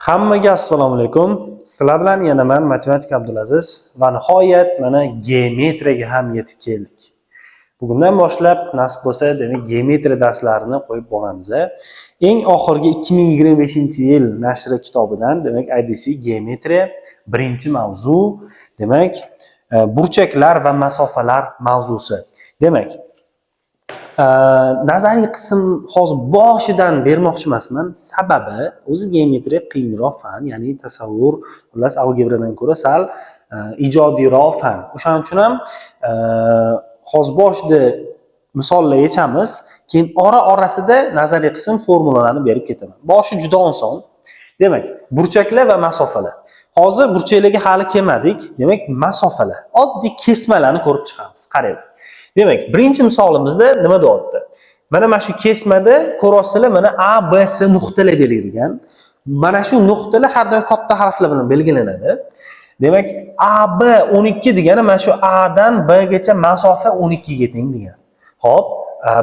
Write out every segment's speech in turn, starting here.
Hammaga assalomu alaykum. Sizlar bilan yana men matematik Abdulaziz va nihoyat mana geometriyaga ham yetib keldik. Bugundan boshlab nasib bo'lsa, demak geometriya darslarini qo'yib boramiz. Eng oxirgi 2025-yil nashri kitobidan, demak IDC geometriya birinchi mavzu, demak burchaklar va masofalar mavzusi. Demak nazariy qism hozir boshidan bermoqchi emasman. Sababi o'zi geometriya qiyinroq fan, ya'ni tasavvur, xullas algebradan ko'ra sal ijodiyroq fan. O'shaning uchun ham hozir boshida misollar yechamiz, keyin orasida nazariy qism formulalarni berib ketaman. Boshi juda oson. Demak, burchaklar va masofalar. Hozir burchaklarga hali kelmadik. Demak, masofalar. Oddiy kesmalarni ko'rib chiqamiz. Qarang. Demak, birinchi misolimizda nima deyapti? Mana shu kesmada ko'rasizlar, mana A, B, C nuqtalar belgilangan. Mana shu nuqtalar har doim katta harflar bilan belgilanadi. Demak, A, B 12 degani mana shu A dan B gacha masofa 12 ga teng degani. Xo'p,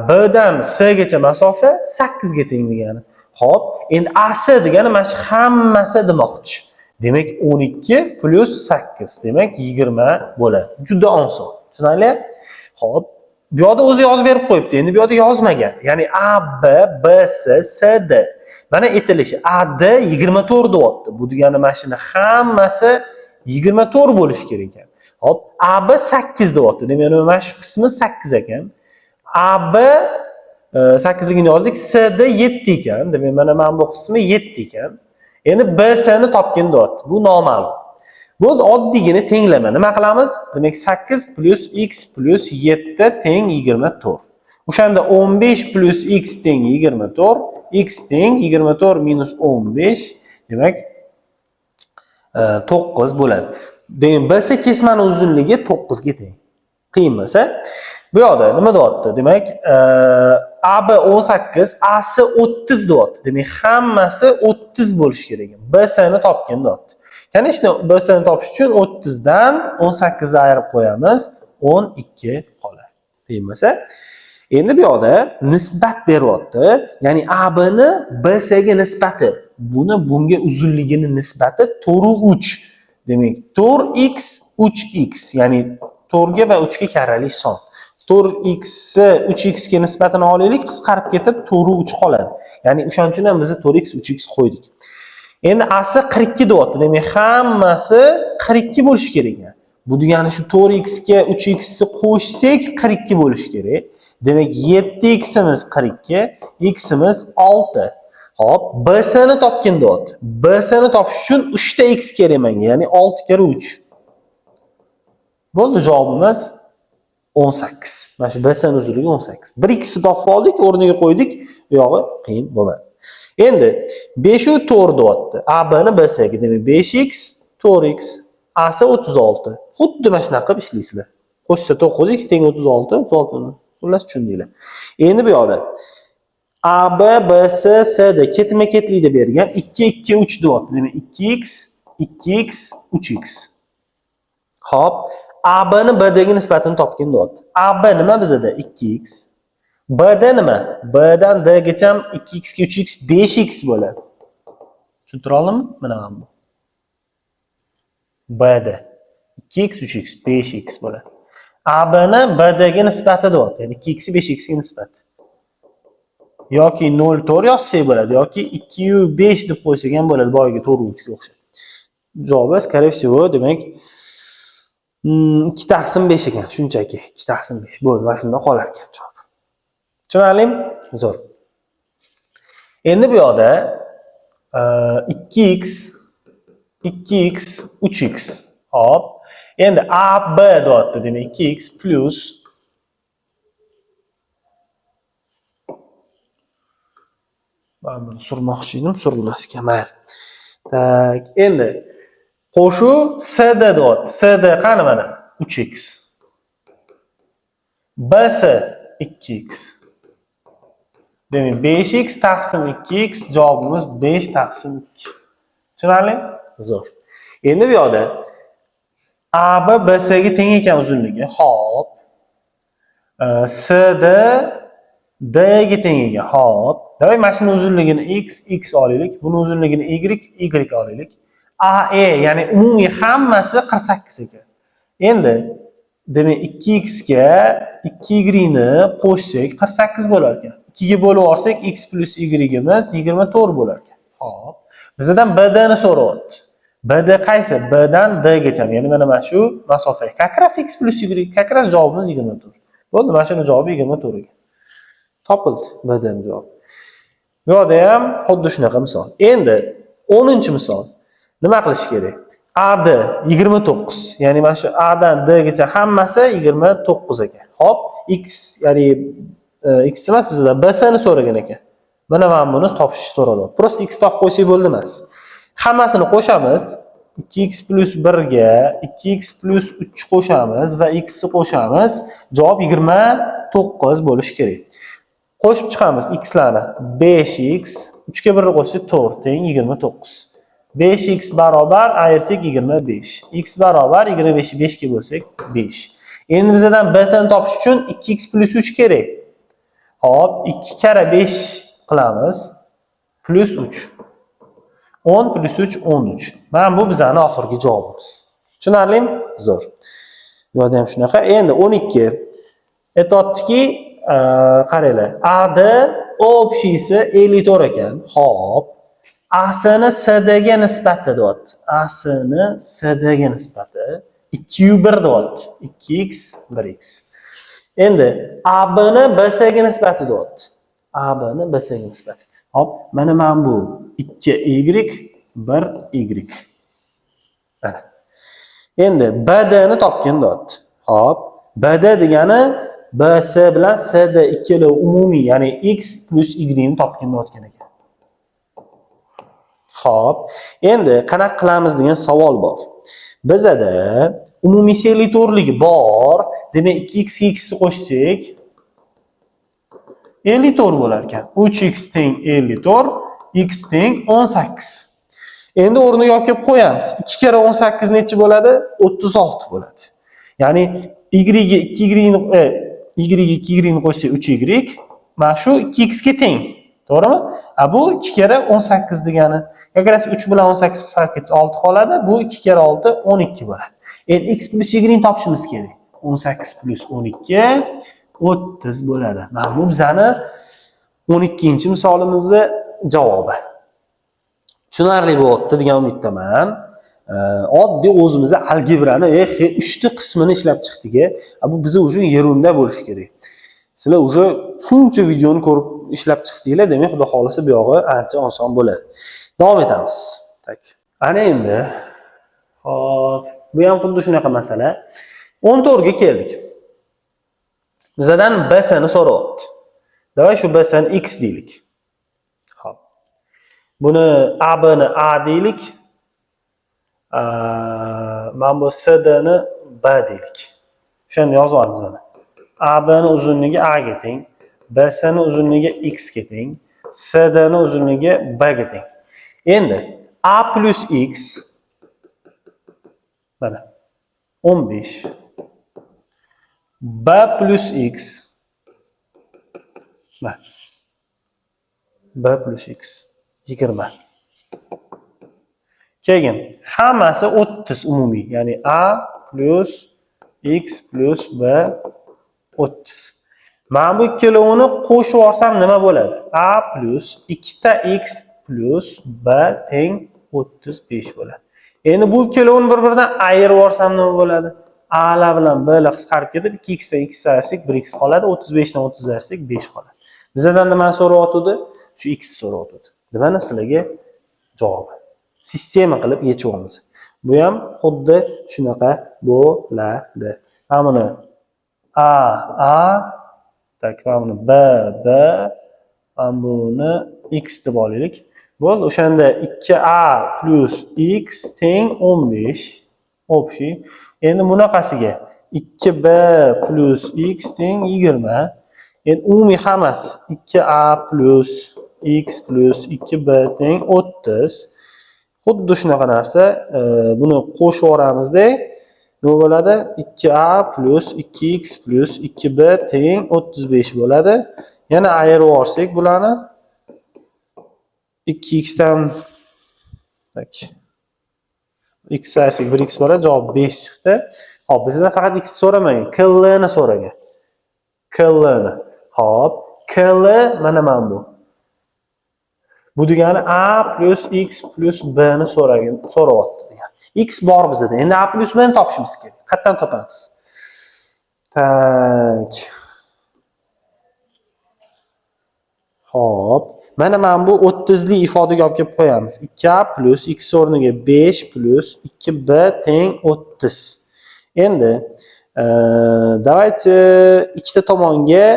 B dan C gacha masofa 8 ga teng degani. Xo'p, endi AC degani mana shu hammasi demoqchi. Demak, 12 plus 8, demak 20 bo'ladi. Juda oson. Tushunarli? Xo'p, bu yerda o'zi yozib berib qo'yibdi. Endi bu yerda yozmagan. Ya'ni A, B, B, C, C, D. Mana aytilishi A, D 24 deyapti. Bu degani mana shuni hammasi 24 bo'lishi kerak ekan. Xo'p, A, B 8 deyapti. Demak, mana shu qismi 8 ekan. A, B 8 ligini yozdik, C, D 7 ekan. Demak, mana bu qismi 7 ekan. Endi B, C ni topgin deyapti. Bu noma'lum. Bu oddiygina tenglama. Nima qilamiz? Demak 8 plus x plus 7 teng 24. O'shanda 15 plus x teng 24, x teng 24 minus 15, demak 9 bo'ladi. Demak BC kesmani uzunligi 9 ga teng. Qiyin emas. Bu yerda nima deyapti? Demak AB 18, AC 30 deyapti. Demak hammasi 30 bo'lishi kerak. BC ni topgin deyapti. Ya'ni ishni BC'ni topish uchun 30 dan 18 ni ayirib qo'yamiz, 12 qoladi. Qiynmasa. Endi bu yerda nisbat beryapti. Ya'ni AB ni BC ga nisbati. Bunga uzunligini nisbati 4/3. Demak, 4x 3x, ya'ni 4 ga va 3 ga karralik son. 4x 3x ga nisbatini olaylik, qisqarib ketib 4/3 qoladi. Ya'ni o'shaning uchun ham biz 4x 3x qo'ydik. Endi AC 42 deyapti. Demak, hammasi 42 bo'lishi kerak. Bu degani shu 4x ga 3x ni qo'shsak 42 bo'lishi kerak. Demak, 7x imiz 42, x imiz 6. Xo'p, BC ni topgin deyapti. BC ni topish uchun 3 ta x kerak menga, ya'ni 6 kere 3. Bo'ldi, javobimiz 18. Mana shu BC ni uzunligi 18. 1x ni topib oldik, o'rniga qo'ydik. Bu yog'i qiyin bo'lmadi. Endi 5 u 4 deyapti. AB ni BC ga, demak 5x, 4x, AC 36. Xuddi mana shunaqa qilib ishlaysizlar. Qo'shsa 9x teng 36, 36 ni. Xullas tushundinglar. Endi bu yerda AB, BC, CD ketma-ketlikda bergan 2, 2, 3 deyapti. Demak 2x, 2x, 3x. Xo'p, AB ni BDga nisbatini topgin deyapti. AB nima bizda? 2x. BD nima? Bdan Dgacha 2x ga 3x 5x bo'ladi. Tushuntira oldimmi? Mana bu. BD 2x 3x 5x bo'ladi. AB ni BDga nisbati deyapti. Ya'ni 2x 5x ga nisbat. Yoki 0,4 yozsak bo'ladi, yoki 2/5 deb qo'ysak ham bo'ladi, boyiga 4/3 ga o'xshab. Javobi скорее всего, demak 2/5 ekan, shunchaki 2/5 bo'ldi va shunda qolar ekan javob. Tushunarlimi? Zo'r. Endi bu yerda 2x 3x. Hop. Endi AB deyapti, demak 2x plus men buni surmoqchi edim, surilmas ekan. Mayli. Tak, endi qo'shuv CD deyapti. CD qani mana? 3x. BC 2x. Demak 5x taqsim 2x, javobimiz 5 taqsim 2. Tushunarli? Zo'r. Endi bu yerda AB BC ga teng ekan uzunligi. Xo'p. CD D ga teng ekan. Xo'p. Demak, mana shuni uzunligini x olaylik, buni uzunligini y olaylik. A, ya'ni umumiy hammasi 48 ekan. Endi demak 2x ga 2y ni qo'shsak 48 bo'lar ekan. 2 ga bo'lib olsak x plus y imiz 24 bo'lar ekan. Xo'p. Bizdan BD ni so'rayapti. BD qaysi? B'dan D gacha. Ya'ni mana shu masofa. Kakras x plus y, kakras javobimiz 24. Bo'ldi, mana shuni javobi 24 ekan. Topildi BD ni javobi. Bu yerda ham xuddi shunaqa misol. Endi 10-misol. Nima qilish kerak? A D 29. Ya'ni mana shu A dan D gacha hammasi 29 ekan. Xo'p, x ya'ni x emas bizdan B ni so'ragan ekan. Mana buni topishni so'raladi. Prosta x topib qo'ysak bo'ldi emas. Hammasini qo'shamiz. 2x plus 1 ga 2x plus 3 qo'shamiz va x ni qo'shamiz. Javob 29 bo'lishi kerak. Qo'shib chiqamiz x larni. 5x 3 ga 1 qo'shsak 4 teng 29. 5x barobar ayirsak 25. X barobar 25 ni 5 ga bo'lsak 5. Endi bizdan B ni topish uchun 2x plus 3 kerak. Hop, 2 kara 5 qilamiz. Plus 3. 10 plus 3 13. Mana bu bizning oxirgi javobimiz. Tushunarlimi? Zo'r. Bu yerda ham shunaqa. Endi 12. Aytayaptiki, qaranglar. A D общийsi 54 ekan. Xo'p. A ni S ga nisbati deyapti. A ni S ga nisbati 2/1 deyapti. 2x 1x. Endi A B ni B ga nisbati deyapti. A B ni B ga nisbati. Hop, mana bu 2y 1y. Mana. Endi BD ni topgan deyapti. Hop, BD degani BS bilan SD ikkala umumiy, ya'ni x plus y ni topgan deyotgan ekan. Hop, endi qanaqa qilamiz degan savol bor. Bizda umumiy selektorligi bor. Demak, 2x ga x ni qo'shsak 54 bo'lar ekan. 3x teng 54, x teng 18. Endi o'rniga olib kelib qo'yamiz. 2 kara 18 necha bo'ladi? 36 bo'ladi. Ya'ni y ga 2y ni qo'shsak 3y, mana shu 2x ga teng. To'g'rimi? Bu 2 kara 18 degani. Yoki 3 bilan 18 qisqarib ketsa 6 qoladi. Bu 2 kara 6 12 bo'ladi. Endi x plus y ni topishimiz kerak. 18 plus 12 30 bo'ladi. Mana bu bizning 12-misolimizni javobi. Tushunarli bo'lyapti degan umiddaman. Oddiy o'zimizni algebrani 3 ta qismini ishlab chiqdik. Bu biza uchun yerunda bo'lishi kerak. Sizlar уже shuncha videoni ko'rib ishlab chiqdinglar, demak xudo xolasa bu yog'i ancha oson bo'ladi. Davom etamiz. Tak. Ana endi. Hop, bu ham xuddi shunaqa masala. 14 ga keldik. Bizdan B ni so'rayapti. Davay shu B ni x deylik. Hop. Buni A B ni A deylik. Mana bu S ni B deylik. Shuni yozib olamiz mana. A B ni uzunligi A ga teng, B ni uzunligi x ga teng, S ni uzunligi B ga teng. Endi A plus x mana 15, B plus x mana B plus x 20. Keyin hammasi 30 umumiy, ya'ni A plus x plus B 30. Mana bu ikkalovini qo'shib olsam nima bo'ladi? A plus 2 ta x plus B teng 35 bo'ladi. Endi bu ikkalovini bir-biridan ayirib olsam nima bo'ladi? A lar bilan B lar qisqarib ketib 2x dan x ayirsak 1x qoladi, 35 dan 30 ayirsak 5 qoladi. Bizdan nima so'rayotdi? Shu x so'rayotdi. Nimani sizlarga javobi. Sistema qilib yechamiz. Bu ham xuddi shunaqa bo'ladi. Mana buni A, tak, mana buni B, mana buni x deb olaylik. Bo'ldi, o'shanda 2a plus x teng 15 общий. Endi bunaqasiga 2b plus x teng 20. Endi umumiy hammasi 2a plus x plus 2b teng 30. Xuddi shunaqa narsa, buni qo'shib yuboramizda nima bo'ladi? 2a plus 2x plus 2b teng 35 bo'ladi. Yana ayirib yuborsak bularni 2x dan tak. X sayısı 1x bo'ladi, javob 5 chiqdi. Hop, bizdan faqat x so'ramagan, klni so'ragan. Klni. Hop, kl mana bu. Bu degani a plus x plus b ni so'rayapti degan. X bor bizda. Endi a plus b ni topishimiz kerak. Qayerdan topamiz? Tak. Hop, mana bu 30 li ifodaga olib kelib qo'yamiz. 2a plus x o'rniga 5 plus 2b teng 30. Endi давайте ikkita tomonga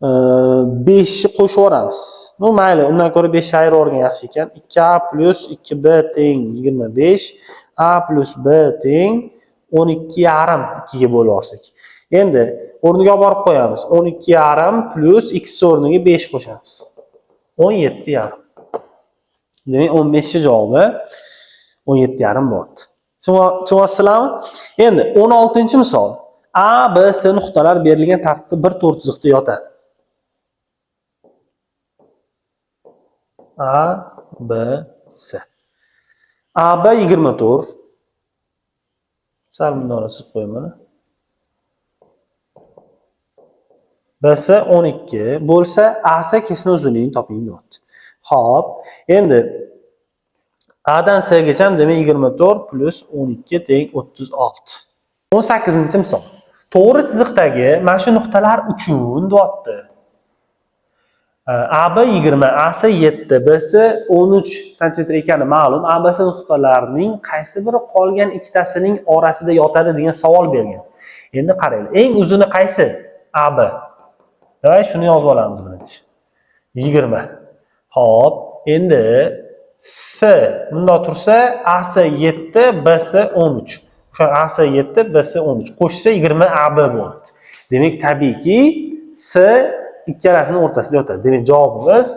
5 ni qo'shib yuboramiz. Ну, mayli, undan ko'ra 5 ayirib yuborgan yaxshi ekan. 2a plus 2b teng 25, a plus b teng 12,5 2 ga bo'lib olsak. Endi o'rniga olib borib qo'yamiz. 12,5 plus x o'rniga 5 qo'shamiz. 17,5. Demak, 15 javobi 17,5 bo'ldi. Tushunyapsizlarmi? Endi 16-misol. A, B, C nuqtalar berilgan tartibda bir to'rtchiziqda yotadi. A, B, C. A, B 24. Sal bundan sezib qo'yaman. BC 12 bo'lsa, AC kesma uzunligini toping deyapti. Xo'p, endi A dan C gacha demak 24 plus 12 teng 36. 18-misol. To'g'ri chiziqdagi mana shu nuqtalar uchun deyapti. AB 20, AC 7, BC 13 sm ekani ma'lum. ABC nuqtalarining qaysi biri qolgan ikkitasining orasida yotadi degan savol bergan. Endi qaranglar, eng uzuni qaysi? AB. Davay shuni yozib olamiz birinchi. 20. Hop, endi C bunda tursa AC 7, BC 13. O'sha AC 7, BC 13 qo'shsa 20 AB bo'ladi. Demak, tabiiyki C ikkalasining o'rtasida yotadi. Demak, javobimiz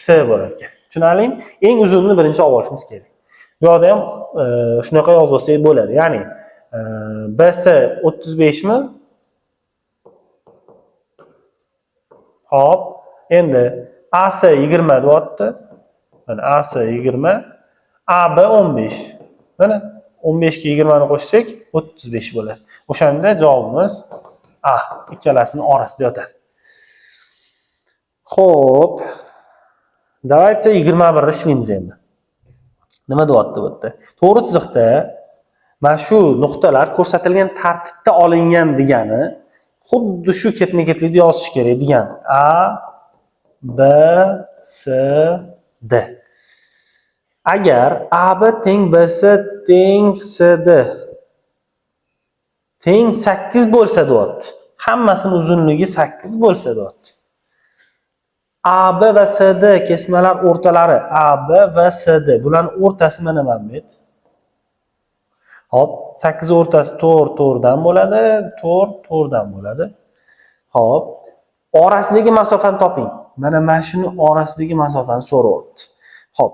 C bo'lar ekan. Tushunarlimi? Eng uzunni birinchi olib olishimiz kerak. Bu yerda ham shunaqa yozib olsak bo'ladi. Ya'ni BC 35 mi? Hop, endi AC 20 deyapti. Mana AC 20, AB 15. Mana 15 ga 20 ni qo'shsak 35 bo'ladi. O'shanda javobimiz A, ikkalasining orasida yotadi. Xo'p. Давайте 21 ni ishlaymiz endi. Nima deyapti bu yerda? To'g'ri chiziqda mana shu nuqtalar ko'rsatilgan tartibda olingan degani xuddi shu ketma-ketlikda yozish kerak degan. A, B, C, D. Agar AB teng BC teng CD teng 8 bo'lsa deyapti. Hammasining uzunligi 8 bo'lsa deyapti. AB va CD kesmalar o'rtalari AB va CD. Bularning o'rtasi mana bu. Hop, 8 o'rtasi 4 dan bo'ladi, 4 dan bo'ladi. Hop, orasidagi masofani toping. Mana shuni orasidagi masofani so'rayapti. Hop,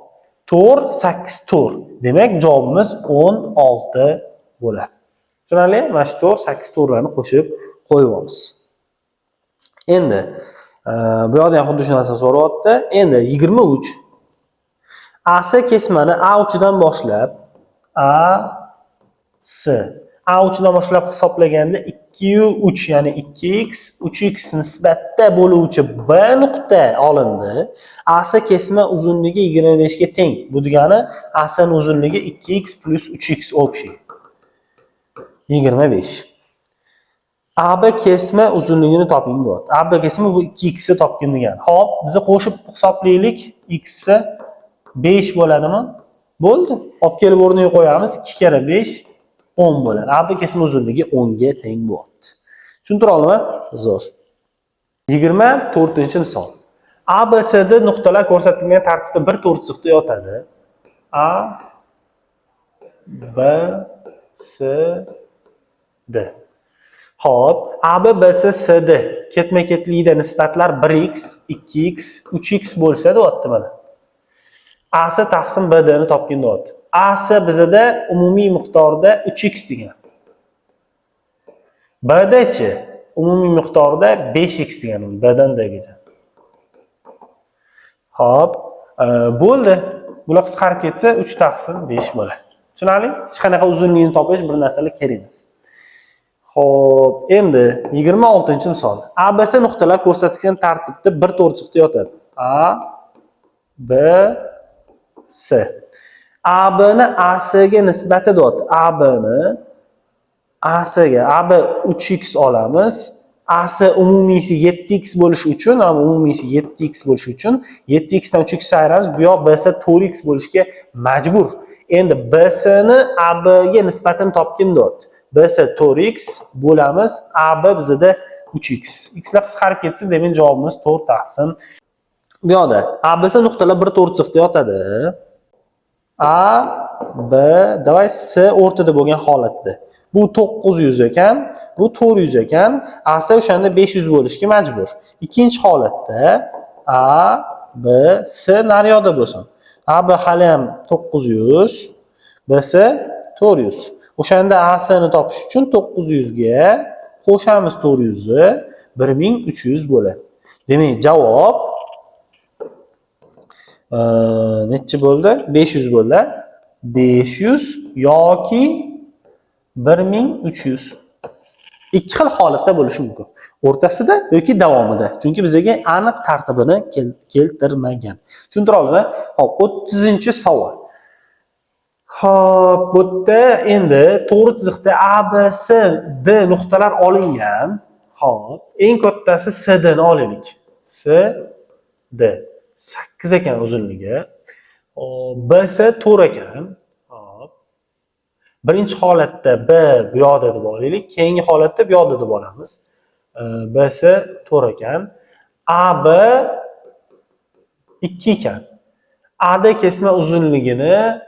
4 8 4. Demak, javobimiz 16 bo'ladi. Tushunarli? Mana shu 4 8 4larni qo'shib qo'yamiz. Endi bu yerda ham xuddi shu narsani so'rayapti. Endi 23 AC kesmani A uchidan boshlab AC A uchidan boshlab hisoblaganda 2u3 ya'ni 2x 3x nisbatda bo'luvchi B nuqta olindi. AC kesma uzunligi 25 ga teng. Bu degani AC ning uzunligi 2x plus 3x общий 25. AB kesma uzunligini toping deyapti. AB kesma bu 2x ni topgin degan. Xo'p, biz qo'shib hisoblaylik. X 5 bo'ladimi? Bo'ldi. Olib kelib o'rniga qo'yamiz. 2 kere 5 10 bo'ladi. AB kesma uzunligi 10 ga teng bo'ldi. Tushuntira oldimmi? Zo'r. 24-misol. ABCD nuqtalar ko'rsatilgan tartibda bir to'rtchiziqda yotadi. A B C D. Xo'p, AB BC CD ketma-ketlikda nisbatlar 1x, 2x, 3x bo'lsa deyapti mana. AC taqsim BD ni topgin deyapti. AC bizda umumiy miqdorda 3x degan. BD-chi umumiy miqdorda 5x degan, B'dan D'gacha. Xo'p, bo'ldi. Bular qisqarib ketsa 3 taqsim 5 bo'ladi. Tushunarli? Hech qanaqa uzunligini topish bir narsalar kerak emas. Xo'p, endi 26-misol. ABC nuqtalar ko'rsatilgan tartibda bir to'rchiqda yotadi. A, B, C. AB ni AC ga nisbati deyapti. AB ni AC ga AB 3x olamiz. AC umumiysi 7x bo'lishi uchun, umumiysi 7x bo'lishi uchun 7x dan 3x ayiramiz. Bu yoq BC 4x bo'lishga majbur. Endi BC ni AB ga nisbatini topgin deyapti. BC 4x bo'lamiz, AB bizda 3x. X lar qisqarib ketsa, demak javobimiz 4 taqsim. Bu yoqda ABC nuqtalar bir to'rtchiqda yotadi. A, B, davay C o'rtada bo'lgan holatda. Bu 900 ekan, bu 400 ekan. AC o'shanda 500 bo'lishga majbur. Ikkinchi holatda A, B, C naryoqda bo'lsin. A, B hali ham 900, BC 400. O'shanda AC ni topish uchun 900 ga qo'shamiz 400 ni 1300 bo'ladi. Demak, javob necha bo'ldi? 500 bo'ldi. 500 yoki 1300. Ikki xil holatda bo'lishi mumkin. O'rtasida yoki davomida. Chunki bizga aniq tartibini keltirmagan. Tushuntira olaman? Hop, 30-savol. Hop, bu yerda endi to'g'ri chiziqda A, B, C, D nuqtalar olingan. Hop, eng kattasi C D ni olaylik. C D 8 ekan uzunligi. B C 4 ekan. Hop. Birinchi holatda B bu yoqda deb olaylik, keyingi holatda bu yoqda deb olamiz. B C 4 ekan. A B 2 ekan. A da kesma uzunligini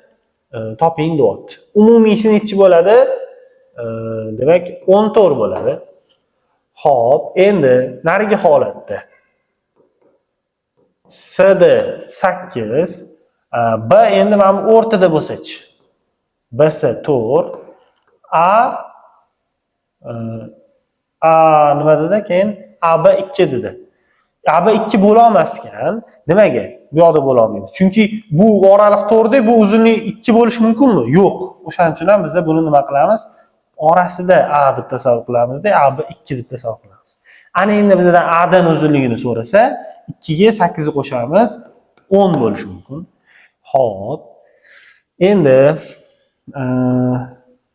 toping deyapti. Umumiysi nechi bo'ladi? Demak 14 bo'ladi. Xo'p, endi narigi holatda C D 8, B endi mana bu o'rtada bo'lsa-chi. B C 4, A nima dedi? Keyin A B 2 dedi. A B 2 bo'la olmaskan. Nimaga? Bu yoqda bo'la olmaydi. Chunki bu oraliq to'g'rida bu uzunlik 2 bo'lishi mumkinmi? Yo'q. O'shaning uchun ham biz buni nima qilamiz? Orasida A deb tasavvur qilamizda, A B 2 deb tasavvur qilamiz. Ana endi bizdan A dan uzunligini so'rasa, 2 ga 8 ni qo'shamiz, 10 bo'lishi mumkin. Xo'p. Endi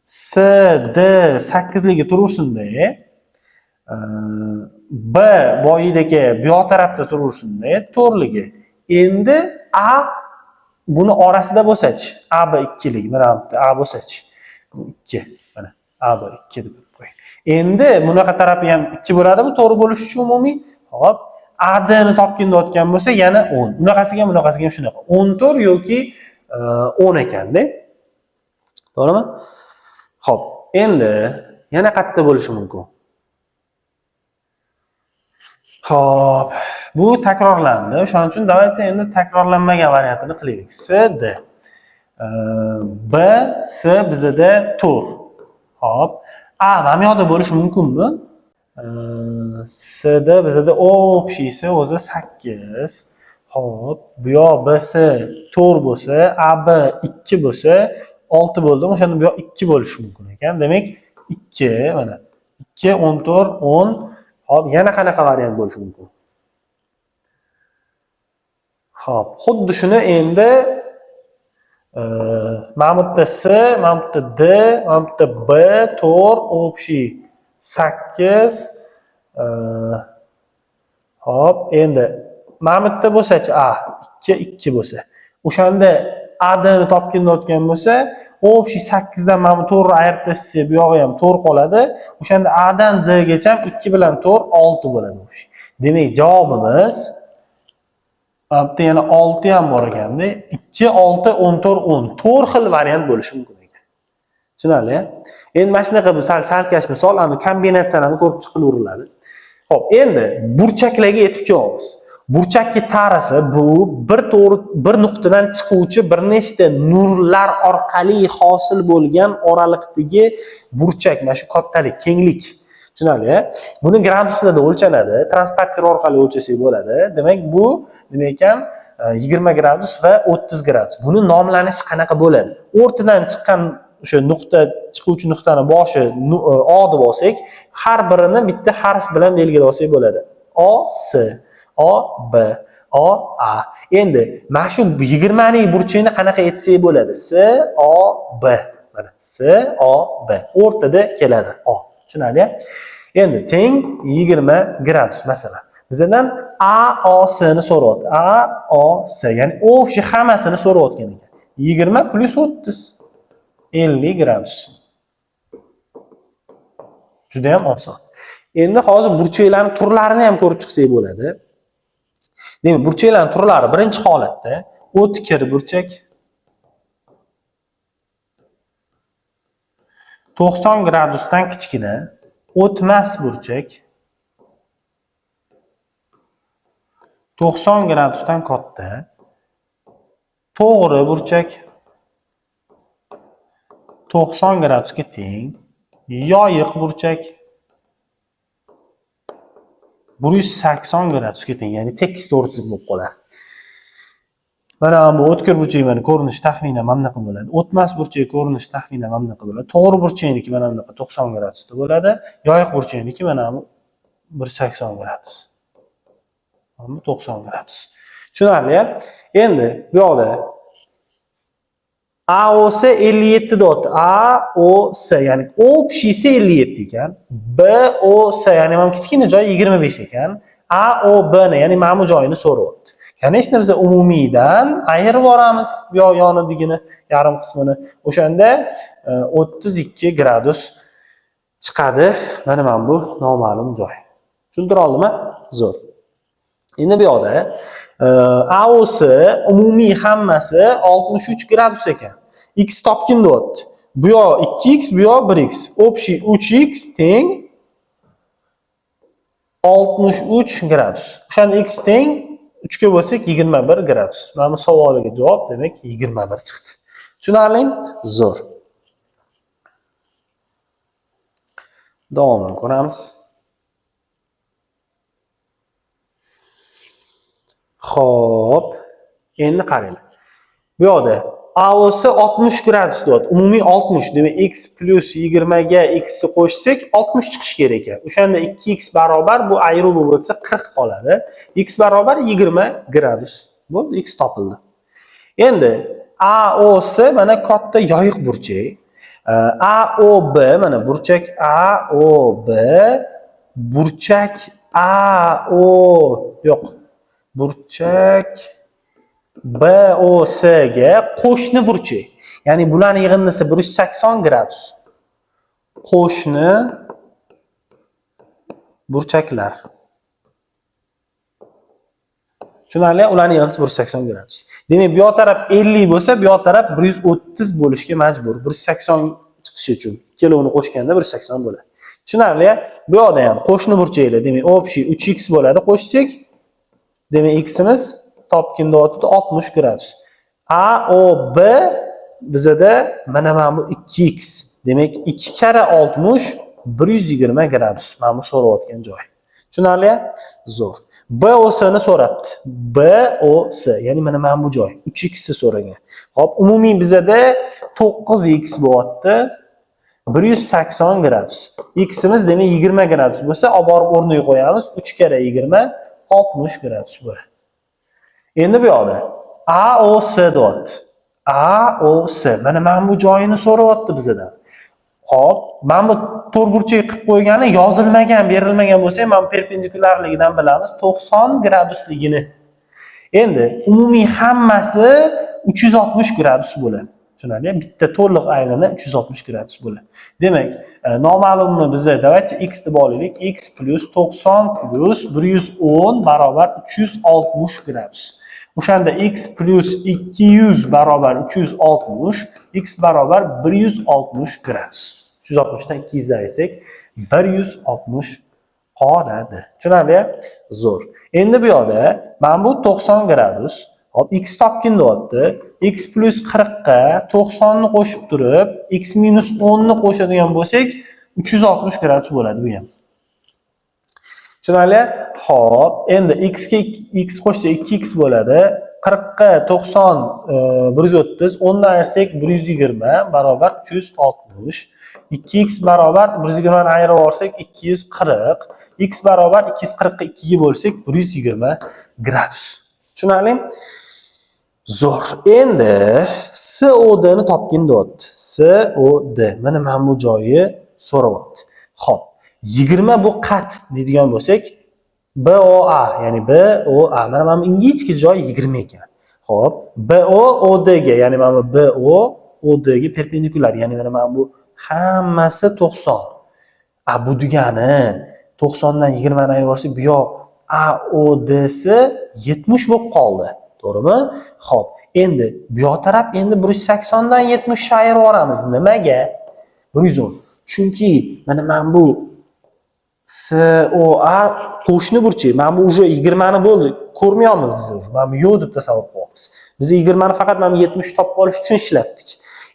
C D 8 ligi turaversin-da. B boyidagi bu yoq tarafda turaversin-da, to'rligi. Endi A buni orasida bo'lsa-chi, A B 2 lik, mana bu A bo'lsa-chi. Bu 2, mana A B 2 deb qo'ying. Endi bunaqa tarafi ham 2 bo'ladimi, to'g'ri bo'lishi uchun umumiy. Hop, A D ni topgin deyotgan bo'lsa, yana 10. Bunaqasiga ham shunaqa. 14 yoki 10 ekanda. To'g'rimi? Xo'p, endi yana qayerda bo'lishi mumkin? Xo'p, bu takrorlandi. Shuning uchun davaycha endi takrorlanmagan variantini qilaylik. C D. B C bizda 4. Xo'p, A mana bu yoqda bo'lishi mumkinmi? C D bizda общийsi o'zi 8. Xo'p, bu yoq B C 4 bo'lsa, A B 2 bo'lsa, 6 bo'ldi. O'shanda bu yoq 2 bo'lishi mumkin ekan. Demak, 2 mana 2 14 10. Hop, yana qanaqa variant bo'lishi mumkin? Hop, xuddi shuni endi mana bu yerda C, mana bu yerda D, mana bu yerda B, 4, общий 8. Hop, endi mana bu yerda bo'lsa-chi A 2 2 bo'lsa. O'shanda A D ni topgin deyotgan bo'lsa, общий 8 dan mana bu 4 ni ayirib tashlasak, bu yog'i ham 4 qoladi. O'shanda A dan D gacha 2 bilan 4 6 bo'ladi общий. Demak, javobimiz mana bu yana 6 ham bor ekanda. 2 6 14 10. 4 xil variant bo'lishi mumkin ekan. Tushunarli? Endi mana shunaqa bu salkash misol, ana kombinatsiyalarni ko'rib chiqilaveriladi. Xo'p, endi burchaklarga yetib kelamiz. Burchakning tarifi bu bir nuqtadan chiquvchi bir nechta nurlar orqali hosil bo'lgan oraliqdagi burchak, mana shu kattalik, kenglik. Tushunarli? Buni graduslarda o'lchanadi, transporter orqali o'lchasak bo'ladi. Demak, bu nima ekan? 20 gradus va 30 gradus. Buni nomlanishi qanaqa bo'ladi? O'rtadan chiqqan o'sha nuqta, chiquvchi nuqtani boshi O deb olsak, har birini bitta harf bilan belgilab olsak bo'ladi. O S, O B, O A. Endi mana shu 20 ning burchini qanaqa etsak bo'ladi? S O B. Mana S O B. O'rtada keladi O. Tushunarli? Endi teng 20 gradus masalan. Bizdan AOS ni so'rayapti. AOS, ya'ni o'sha hammasini so'rayotgan ekan. 20 plus 30 50 gradus. Juda ham oson. Endi hozir burchaklarning turlarini ham ko'rib chiqsak bo'ladi. Demak, burchaklarning turlari birinchi holatda o'tkir burchak, 90 gradusdan kichkina, o'tmas burchak, 90 gradusdan katta, to'g'ri burchak, 90 gradusga teng, yoyiq burchak, 180 gradusga teng, ya'ni tekis to'g'risi bo'lib qoladi. Mana bu o'tkir burchakning ko'rinishi taxminan mana bunaqa bo'ladi. O'tmas burchak ko'rinishi taxminan mana bunaqa bo'ladi. To'g'ri burchakniki mana bunaqa 90 gradusda bo'ladi. Yoyiq burchakniki mana bu 180 gradus. Mana 90 gradus. Tushunarli? Endi bu yoqda AOS 57 deyapti. AOS ya'ni общийsi 57 ekan. BOS ya'ni mana kichkina joy 25 ekan. AOB ni ya'ni mana bu joyini so'rayapti. Конечно, biz umumiydan ayirib yuboramiz bu yoq yonidigini yarim qismini. O'shanda 32 gradus chiqadi. Mana bu noma'lum joy. Tushuntira oldimmi? Zo'r. Endi bu yoqda AOS umumiy hammasi 63 gradus ekan. X topgin deyapti. Bu yoq 2x, bu yoq 1x. Общий 3x teng 63 gradus. O'shanda x teng 3 ga bo'lsak 21 gradus. Mana bu savoliga javob demak 21 chiqdi. Tushunarlimi? Zo'r. Davomini ko'ramiz. Xo'p, endi qaranglar. Bu yoqda AOS 60 gradus deyapti. Umumiy 60. Demak, x plus 20 ga x ni qo'shsak 60 chiqish kerak ekan. O'shanda 2x barobar bu ayruv bo'lsa 40 qoladi. X barobar 20 gradus. Bo'ldi, x topildi. Endi AOS mana katta yoyiq burchak. AOB mana burchak AOB, burchak AO yo'q. Burchak BOS ga qo'shni burchak. Ya'ni bularning yig'indisi 180 gradus. Qo'shni burchaklar. Tushunarli? Ularning yig'indisi 180 gradus. Demak, bu yoq taraf 50 bo'lsa, bu yoq taraf 130 bo'lishga majbur. 180 chiqishi uchun. Ikkalovini qo'shganda 180 bo'ladi. Tushunarli? Bu yoqda ham qo'shni burchaklar. Demak, общий 3x bo'ladi qo'shsak. Demak, x'imiz topgin deyapti 60 gradus. AOB bizada mana bu 2x. Demak, 2 kara 60 120 gradus. Mana bu so'rayotgan joy. Tushunarli? Zo'r. BOS ni so'rabdi. BOS, ya'ni mana bu joy. 3x ni so'ragan. Xo'p, umumiy bizada 9x bo'lyapti. 180 gradus. X'imiz demak 20 gradus bo'lsa, olib borib o'rniga qo'yamiz. 3 kara 20 60 gradus bo'ladi. Endi bu yoqda AOS deyapti. AOS mana bu joyini so'rayapti bizdan. Xo'p, mana bu to'rtburchak qilib qo'ygani yozilmagan, berilmagan bo'lsa, mana perpendikularligidan bilamiz 90 gradusligini. Endi umumiy hammasi 360 gradus bo'ladi. Tushunarli? Bitta to'liq aylana 360 gradus bo'ladi. Demak, noma'lumni biza давайте x deb olaylik. X plus 90 plus 110 barobar 360 gradus. O'shanda x plus 200 barobar 360, x barobar 160 gradus. 360 dan 200 ayirsak 160 qoladi. Tushunarli? Zo'r. Endi bu yoqda mana bu 90 gradus. Hop, x topgin deyapti. X plus 40 ga 90 ni qo'shib turib, x minus 10 ni qo'shadigan bo'lsak, 360 gradus bo'ladi bu ham. Tushunarli? Hop, endi x ga x qo'shsa 2x bo'ladi. 40 ga 90 130, 10 dan ayirsak 120 barobar 360. 2x barobar 120 ni ayirib olsak 240. X barobar 240 ga 2 ga bo'lsak 120 gradus. Tushunarlimi? Zo'r. Endi COD ni topgin deyapti. COD. Mana bu joyi so'rayapti. Xo'p, 20 bu qat deydigan bo'lsak, BOA, ya'ni BOA. Mana bu ingichka joy 20 ekan. Xo'p, BOD ga, ya'ni mana bu BOD ga perpendikulyar, ya'ni mana bu hammasi 90. Bu degani 90 dan 20 ni ayirsak, bu yoq AOD si 70 bo'lib qoldi. To'g'rimi? Xo'p, endi bu yoq taraf endi 180 dan 70 ayirib yuboramiz. Nimaga? 110. Chunki mana bu COA qo'shni burchak. Mana bu уже 20 ni bo'ldi. Ko'rmayapmiz biz уже. Mana bu yo'q deb tasavvur qilyapmiz. Biz 20 ni faqat mana 70 topib olish uchun ishlatdik.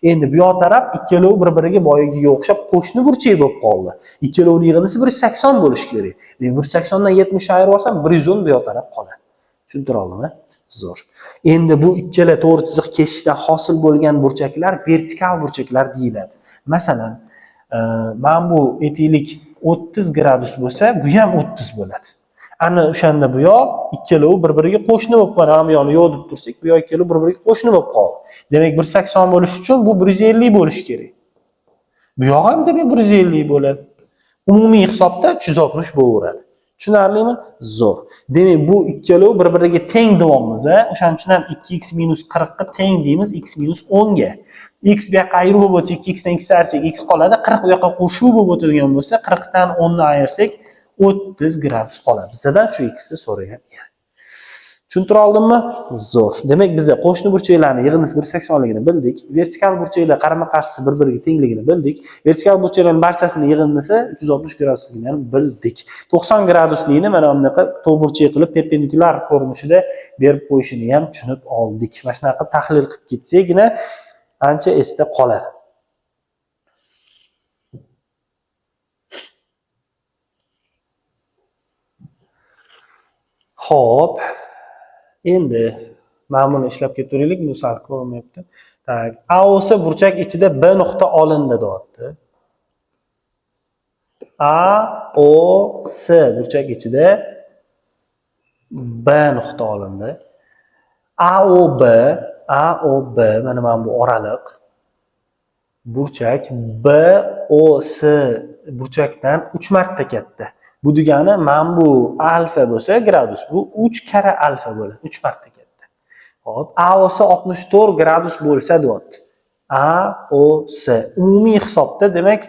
Endi bu yoq taraf ikkalovi bir-biriga boyagiga o'xshab qo'shni burchak bo'lib qoldi. Ikkalovining yig'indisi 180 bo'lishi kerak. Demak 180 dan 70 ayirib olsam 110 bu yoq taraf qoladi. Tushuntira oldimmi? Zo'r. Endi bu ikkala to'g'ri chiziq kesishda hosil bo'lgan burchaklar vertikal burchaklar deyiladi. Masalan, mana bu aytaylik 30 gradus bo'lsa, bu ham 30 bo'ladi. Ana o'shanda bu yoq ikkalovi bir-biriga qo'shni bo'lib qoladi. Ham yo'qni yo'q deb tursak, bu yoq ikkalovi bir-biriga qo'shni bo'lib qoldi. Demak, 180 bo'lish uchun bu 150 bo'lishi kerak. Bu yoq ham demak 150 bo'ladi. Umumiy hisobda 360 bo'laveradi. Tushunarlimi? Zo'r. Demak, bu ikkalovi bir-biriga teng deyapmiz. O'shaning uchun ham 2x - 40 ga teng deymiz, x - 10 ga. X bu yoqqa ayirib bo'lsa 2x dan x ayirsak x qoladi. 40 bu yoqqa qo'shuv bo'lib o'tadigan bo'lsa, 40 dan 10 ni ayirsak 30 gradus qoladi. Bizdan shu xni so'ragan edi. Tushuntira oldimmi? Zo'r. Demak, biz qo'shni burchaklarning yig'indisi 180 ligini bildik. Vertikal burchaklar qarama-qarshisi bir-biriga tengligini bildik. Vertikal burchaklarning barchasining yig'indisi 360 gradusligini ham bildik. 90 graduslikni mana bunaqa to'g'burchak qilib perpendikulyar ko'rinishida berib qo'yishini ham tushunib oldik. Mana shunaqa tahlil qilib ketsagina ancha esda qoladi. Xo'p, endi mana buni ishlab ketaveraylik, bu sal ko'rinmayapti. Tak, AOS burchak ichida B nuqta olindi deyapti. AOS burchak ichida B nuqta olindi. AOB mana bu oraliq burchak BOS burchakdan 3 marta katta. Bu degani mana bu alfa bo'lsa gradus, bu 3 kara alfa bo'ladi, 3 marta katta. Xo'p, AOS 64 gradus bo'lsa deyapti. AOS umumiy hisobda demak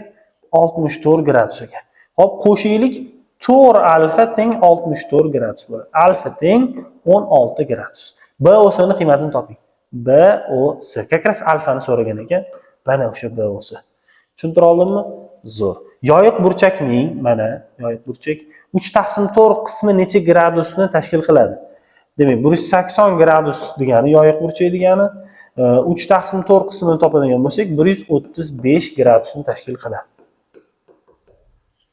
64 gradus ekan. Xo'p, qo'shaylik, 4 alfa teng 64 gradus bo'ladi. Alfa teng 16 gradus. BOS ni qiymatini toping. BOS kakras alfani so'ragan ekan. Mana o'sha BOS. Tushuntira oldimmi? Zo'r. Yoyiq burchakning mana yoyiq burchak 3/4 qismi necha gradusni tashkil qiladi? Demak, 180 gradus degani yoyiq burchak degani 3/4 qismini topadigan bo'lsak, 135 gradusni tashkil qiladi.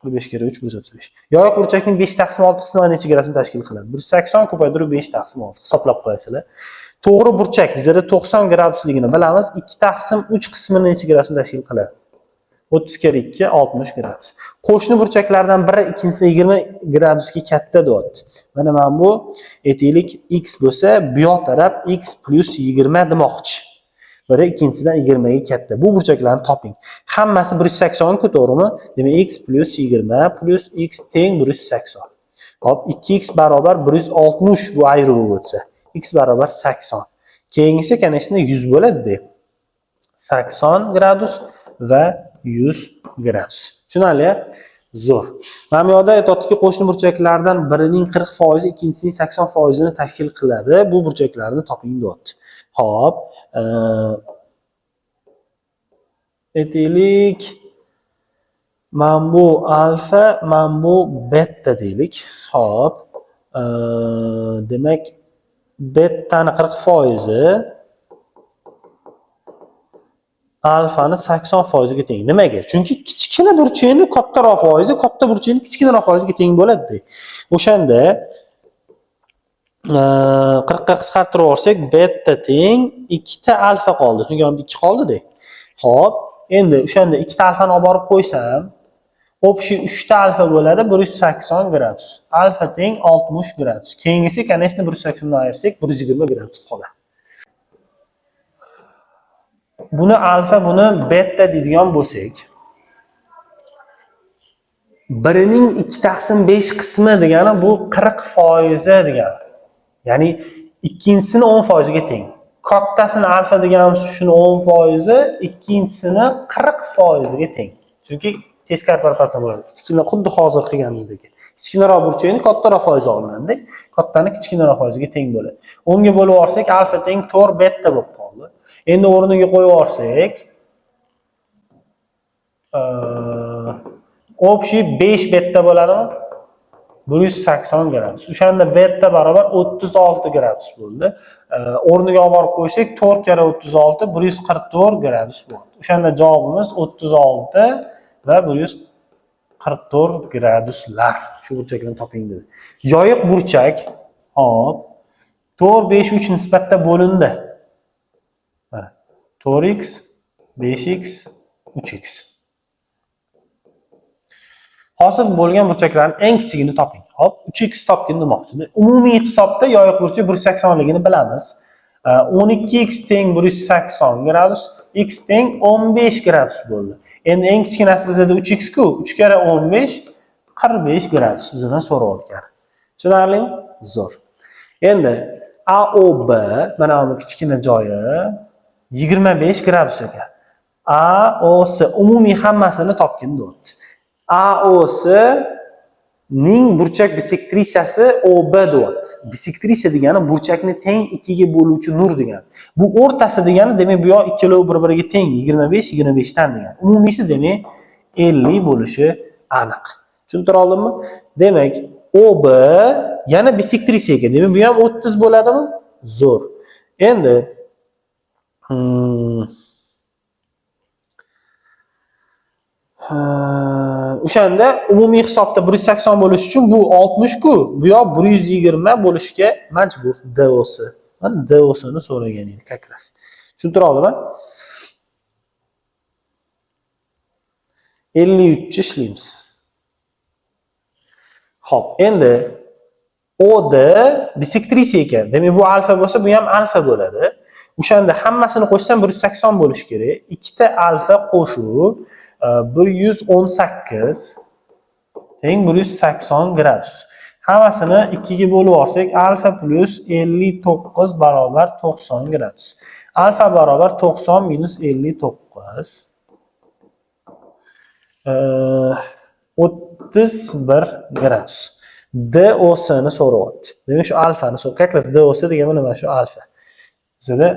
5 kere 3 135. Yoyiq burchakning 5/6 qismi necha gradusni tashkil qiladi? 180 ko'paytirib 5/6 hisoblab qo'yasizlar. To'g'ri burchak bizda 90 gradusligini bilamiz. 2/3 qismini necha gradusni tashkil qiladi? 30 kere 2 60 gradus. Qo'shni burchaklardan biri ikkinchisi 20 gradusga katta deyapti. Mana bu aytaylik x bo'lsa, bu yoq taraf x plus 20 demoqchi. Biri ikkinchisidan 20 ga katta. Bu burchaklarni toping. Hammasi 180 ku, to'g'rimi? Demak, x plus 20 plus x teng 180. Hop, 2x barobar 160 bu ayruvi bo'lsa, x barobar 80. Keyingisi kanashni 100 bo'ladi. 80 gradus va 100 gradus. Tushunarli? Zo'r. Mana bu yerda aytayotdiki, qo'shni burchaklardan birining 40%, ikkinchisining 80% ni tashkil qiladi. Bu burchaklarni toping deyapti. Xo'p, aytaylik, mana bu alfa, mana bu beta deylik. Xo'p, demak betani 40%, alfani 80% ga teng. Nimaga? Chunki kichkina burchakni kattaroq foizi, katta burchakni kichkinaroq foizga teng bo'ladi. O'shanda 40 ga qisqartirib yuborsak, beta teng 2 ta alfa qoldi. Chunki ham 2 qoldi-da. Xo'p, endi o'shanda 2 ta alfani olib borib qo'ysam, общий 3 ta alfa bo'ladi 180 gradus. Alfa teng 60 gradus. Keyingisi, конечно, 180 dan ayirsak 120 gradus qoladi. Buni alfa, buni beta deydigan bo'lsak, birining 2/5 qismi degani bu 40% degani. Ya'ni ikkinchisini 10% ga teng. Kattasini alfa deganimiz shuni 10%, ikkinchisini 40% ga teng. Chunki teskari proporsiya bo'ladi. Kichkina xuddi hozir qilganimizdek. Kichkinaroq burchakni kattaroq foiz olinadi. Kattani kichkinaroq foizga teng bo'ladi. 10 ga bo'lib olsak, alfa teng 4 beta bo'lib qoldi. Endi o'rniga qo'yib olsak, общий 5 beta bo'ladimi? 180 gradus. O'shanda beta barobar 36 gradus bo'ldi. O'rniga olib borib qo'ysak, 4 kara 36 144 gradus bo'ldi. O'shanda javobimiz 36 va 144 graduslar. Shu burchaklarni toping dedi. Yoyiq burchak, hop, 4 5 3 nisbatda bo'lindi. 4x 5x 3x. Hosil bo'lgan burchaklarning eng kichigini toping. Hop, 3x topgin demoqchiman. Umumiy hisobda yoyiq burchak 180 ligini bilamiz. 12x teng 180 gradus, x teng 15 gradus bo'ldi. Endi eng kichkinasi bizda 3x ku, 3 kara 15 45 gradus bizdan so'rayotgan. Tushunarlimi? Zo'r. Endi AOB mana bu kichkina joyi 25 gradus ekan. AOC umumiy hammasini topgin deyapti. AOC ning burchak bisektrisiyasi OB deyapti. Bisektrissiya degani burchakni teng 2 ga bo'luvchi nur degani. Bu o'rtasi degani, demak bu yoq ikkalovi bir-biriga teng 25 dan degani. Umumiysi demak 50 bo'lishi aniq. Tushuntira oldimmi? Demak, OB yana bisektrissiya ekan. Demak bu ham 30 bo'ladimi? Zo'r. Endi o'shanda umumiy hisobda 180 bo'lish uchun bu 60 ku, bu yoq 120 bo'lishga majbur DOS. Mana DOS ni so'ragan edi kakras. Tushuntira oldimmi? 53 ishlaymiz. Xo'p, endi OD bisektrissiya ekan. Demak bu alfa bo'lsa, bu ham alfa bo'ladi. O'shanda hammasini qo'shsam 180 bo'lish kerak. Ikkita alfa qo'shib 118 teng 180 gradus. Hammasini 2 ga bo'lib olsak, alfa plus 59 barobar 90 gradus. Alfa barobar 90 minus 59 31 gradus. DOS ni so'rayapti. Demak shu alfani so'rab, kakras DOS degan mana shu alfa. Bizda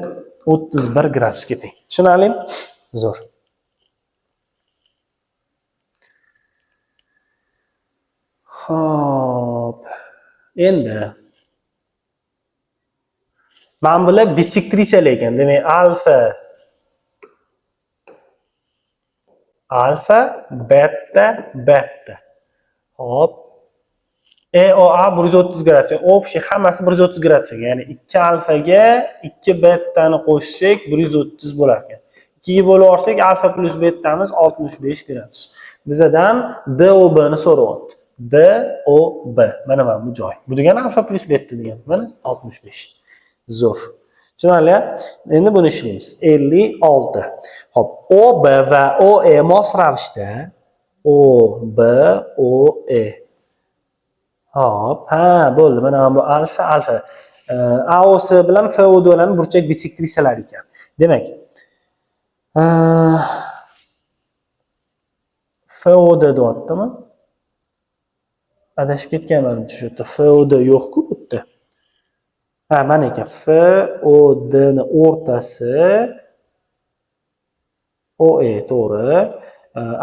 31 gradusga teng. Tushunarlimi? Zo'r. Hop. Endi mana bular bisektrissiyalar ekan. Demak alfa, beta, beta. Hop. EOA 130 gradus. Общий hammasi 130 gradus ekan. Ya'ni 2 alfaga 2 betani qo'shsak 130 bo'lar ekan. 2 ga bo'lib olsak, alfa plus betamiz 65 gradus. Bizdan DOB ni so'rayapti. DOB. Mana bu joy. Bu degani alfa plus beta degani. Mana 65. Zo'r. Tushunarli? Endi buni ishlaymiz. 56. Hop, OB va OE mos ravishda OB, OE. Hop, ha, bo'ldi. Mana bu alfa, alfa. AOC bilan FOD bilan burchak bisektrissiyalar ekan. Demak, FOD deyaptimi? Adashib ketganman shu yerda. FOD yo'q-ku bu yerda. Ha, mana ekan. FOD ni o'rtasi OE, to'g'ri.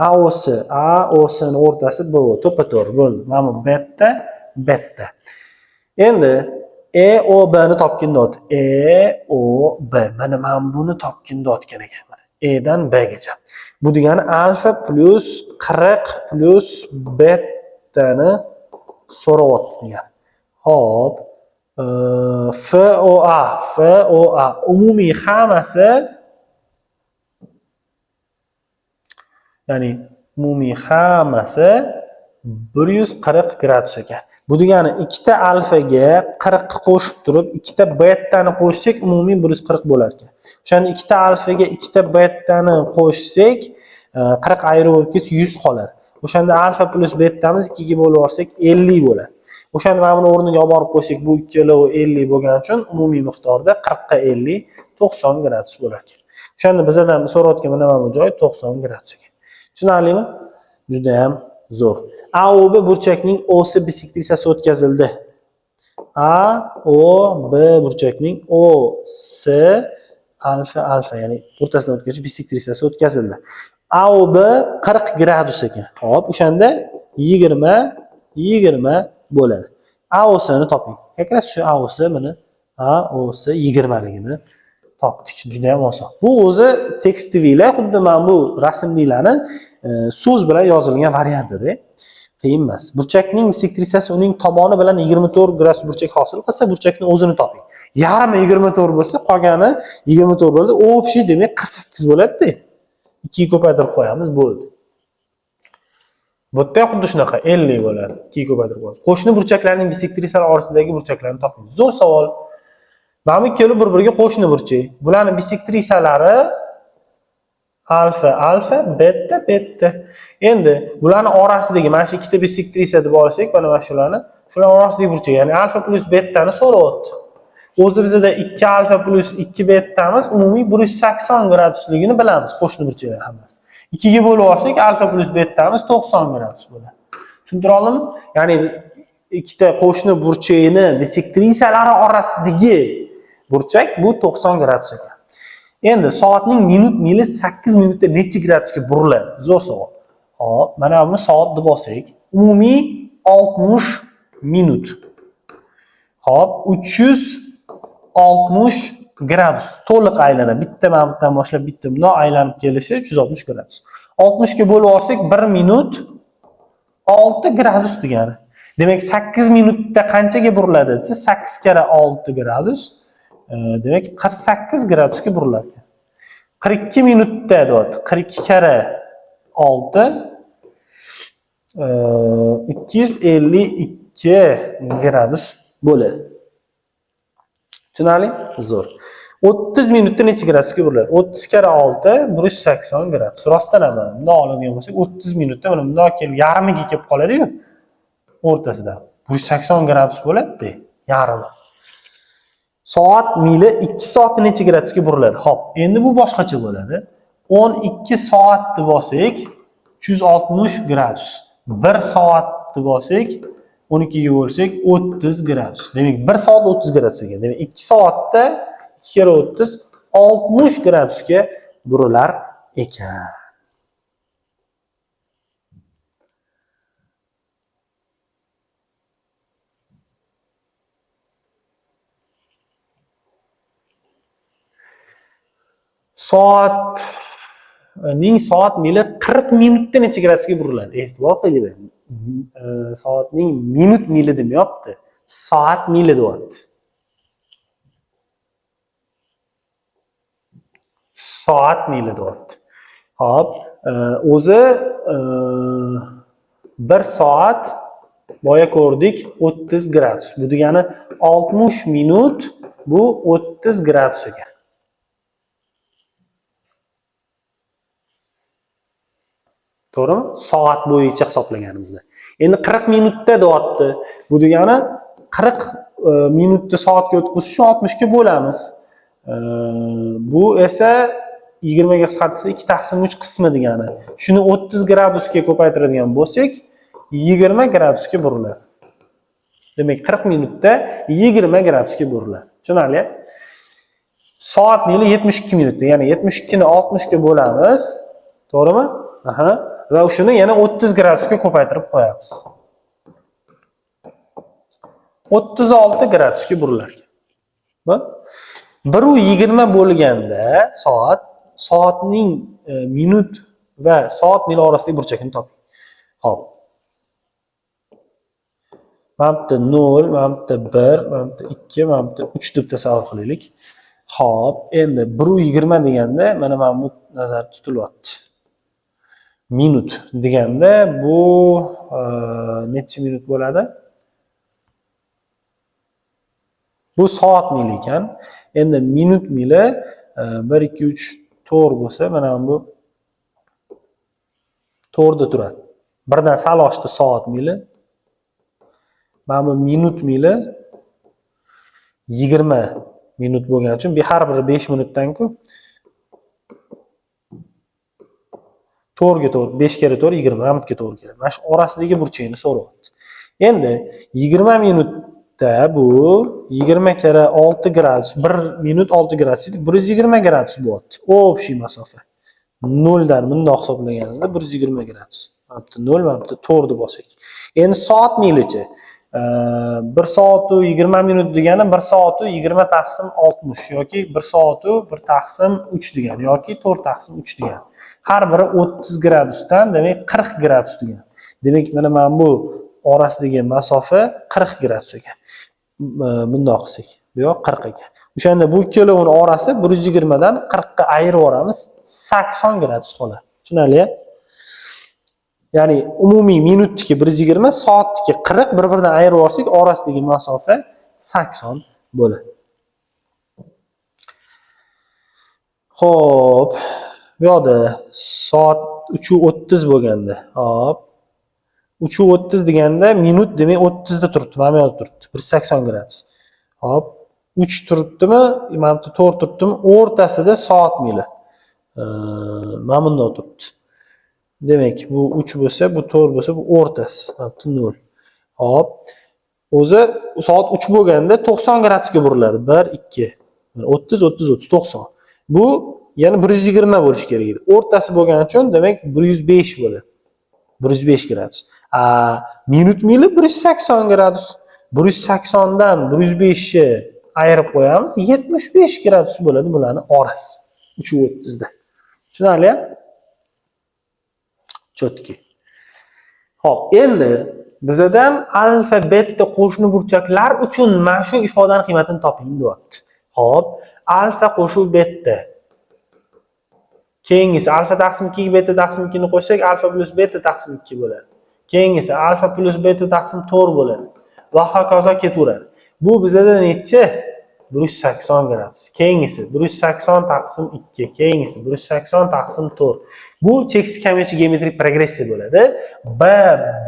AOC ni o'rtasi bu, to'ppa-to'g'ri bo'ldi. Mana bu beta, beta. Endi EOB ni topgin deyapti. EOB. Mana buni topgin deyotgan ekan. E dan B gacha. Bu degani alfa plus 40 plus betani so'rayapti degan. Hop. FOA umumiy hammasi, ya'ni umumiy hammasi 140 gradus ekan. Bu degani ikkita alfaga 40 qo'shib turib, ikkita betani qo'shsak, umumiy 140 bo'lar ekan. O'shanda ikkita alfaga ikkita betani qo'shsak, 40 ayrı bo'lib ketsa 100 qoladi. O'shanda alfa plus betamiz 2 ga bo'lib olsak 50 bo'ladi. O'shanda mana buni o'rniga olib borib qo'ysak, bu ikkalovi 50 bo'lgani uchun umumiy miqdorda 40 ga 50 90 gradus bo'lar ekan. O'shanda bizdan so'rayotgan nima bu joy 90 gradus ekan. Tushunarlimi? Juda ham zo'r. AOB burchakning O'si bisektrisasi o'tkazildi. AOB burchakning O'si alfa ya'ni o'rtasidan o'tkazish bisektrisasi o'tkazildi. AOB 40 gradus ekan. Xo'p, o'shanda 20 bo'ladi. AOSni toping. Как shu AOS mana AOS 20 ligini topdik. Juda ham oson. Bu o'zi tekstvilar, xuddi mana bu rasmlilarni so'z bilan yozilgan variantida. Qiyin emas. Burchakning bisektrisasi uning tomoni bilan 24 gradus burchak hosil qilsa, burchakning o'zini toping. Yarmi 24 bo'lsa, qolgani 24 bo'ladi. Общий demak 48 bo'ladi-da. 2 ga ko'paytirib qo'yamiz, bo'ldi. Bu yerda xuddi shunaqa 50 bo'ladi. 2 ga ko'paytirib qo'yamiz. Qo'shni burchaklarning bisektrisalari orasidagi burchaklarni toping. Zo'r savol. Mana bu ikkala bir-biriga qo'shni burchak. Bularning bisektrisalari alfa, beta. Endi bularning orasidagi mana shu ikkita bisektrisa deb olsak, mana shularni, shular orasidagi burchak, ya'ni alfa plus betani so'rayapti. O'zi bizda 2 alfa plus 2 betamiz umumiy 180 gradusligini bilamiz, qo'shni burchaklar hammasi. 2 ga bo'lib olsak, alfa plus betamiz 90 gradus bo'ladi. Tushuntira oldimmi? Ya'ni ikkita qo'shni burchakni bisektrisalari orasidagi burchak bu 90 gradus ekan. Endi soatning minut mili 8 minutda necha gradusga buriladi? Zo'r savol. Hop, mana buni soat deb olsak, umumiy 60 minut. Hop, 360 gradus to'liq aylanadi. Bitta minutdan boshlab bitta bundoq aylanib kelishi 360 gradus. 60 ga bo'lib olsak 1 minut 6 gradus degani. Demak 8 minutda qanchaga buriladi desa 8 kara 6 gradus. Demak 48 gradusga buriladi. 42 minutda deyapti. 42 kara 6 252 gradus bo'ladi. Tushunarli? Zo'r. 30 minutda necha gradusga buriladi? 30 kara 6 180 gradus. Rostdan ham bundoq oladigan bo'lsak 30 minutda mana bundoq kelib yarmiga kelib qoladi-yu. O'rtasida 180 gradus bo'ladi-da, yarmi. Soat mili 2 soatda necha gradusga buriladi? Xo'p, endi bu boshqacha bo'ladi. 12 soat deb olsak 360 gradus. 1 soat deb olsak 12 ga bo'lsak 30 gradus. Demak 1 soat 30 gradus ekan. Demak 2 soatda 2 kere 30 60 gradusga burilar ekan. Soat mili 40 minutda necha gradusga buriladi? E'tibor qiling. Soatning minut mili demayapti. Soat mili deyapti. Soat mili deyapti. Hop, o'zi 1 soat boya ko'rdik 30 gradus. Bu degani 60 minut bu 30 gradus ekan. To'g'rimi? Soat bo'yicha hisoblaganimizda. Endi 40 minutda deyapti. Bu degani 40 minutda soatga o'tkazish 60 ga bo'lamiz. Bu esa 20 ga qisqartirsa 2/3 qismi degani. Shuni 30 gradusga ko'paytiradigan bo'lsak, 20 gradusga buriladi. Demak, 40 minutda 20 gradusga buriladi. Tushunarli? Soat mili 72 minutda, ya'ni 72 ni 60 ga bo'lamiz. To'g'rimi? Aha. Va shuni yana 30 gradusga ko'paytirib qo'yamiz. 36 gradusga burilar. Bu 1:20 bo'lganda soatning minut va soat mili orasidagi burchakni toping. Xo'p. Mana bitta 0, mana bitta 1, mana bitta 2, mana bitta 3 deb tasavvur qilaylik. Xo'p, endi 1:20 deganda mana bu nazarda tutilyapti. Minut deganda bu necha minut bo'ladi? Bu soat mili ekan. Endi minut mili 1 2 3 4 bo'lsa, mana bu 4 da turadi. Birdan sal oshdi soat mili. Mana bu minut mili 20 minut bo'lgani uchun har biri 5 minutdan-ku 4 ga 4, 5 kere 4 20 minutga to'g'ri keladi. Mana shu orasidagi burchakni so'rayapti. Endi 20 minutda bu 20 kere 6 gradus, 1 minut 6 gradus, 120 gradus bo'lyapti. Общий masofa. 0 dan bundoq hisoblaganingizda 120 gradus. Mana bitta 0, mana bitta 4 deb olsak. Endi soat milichi. 1 soat u 20 minut degani 1 soat u 20 taqsim 60 yoki 1 soat u 1 taqsim 3 degani yoki 4 taqsim 3 degani. Har biri 30 gradusdan, demak 40 gradus degani. Demak, mana bu orasidagi masofa 40 gradus ekan. Bundoq qilsak, bu yoq 40 ekan. O'shanda bu ikkolovini orasi 120 dan 40 ga ayirib yuboramiz, 80 gradus qoladi. Tushunarli-a? Ya'ni umumiy minutniki 120, soatniki 40 bir-biridan ayirib yuborsak, orasidagi masofa 80 bo'ladi. Xo'p, bu yoqda soat 3:30 bo'lganda, hop. 3:30 deganda minut demak 30 da turibdi, mana bu yerda turibdi. 180 gradus. Hop, 3 turibdimi? Mana bu 4 turibdimi? O'rtasida soat mili. Mana bunday turibdi. Demak, bu 3 bo'lsa, bu 4 bo'lsa, bu o'rtasi. Mana bu 0. Hop. O'zi soat 3 bo'lganda 90 gradusga buriladi. 1 2 30 30 30 90. Bu yana 120 bo'lish kerak edi. O'rtasi bo'lgani uchun demak 105 bo'ladi. 105 gradus. Minut mili 180 gradus. 180 dan 105 ni ayirib qo'yamiz, 75 gradus bo'ladi bularni orasi. 3:30 da. Tushunarli-a? Chotki. Xo'p, endi bizdan alfa, beta qo'shni burchaklar uchun mana shu ifodaning qiymatini toping deyapti. Xo'p, alfa qo'shuv beta. Keyingisi alfa taqsim 2 ga beta taqsim 2 ni qo'shsak, alfa plus beta taqsim 2 bo'ladi. Keyingisi alfa plus beta taqsim 4 bo'ladi. Va hokazo ketaveradi. Bu bizda necha? 180 gradus. Keyingisi 180 taqsim 2, keyingisi 180 taqsim 4. Bu cheksiz kamayuvchi geometrik progressiya bo'ladi. B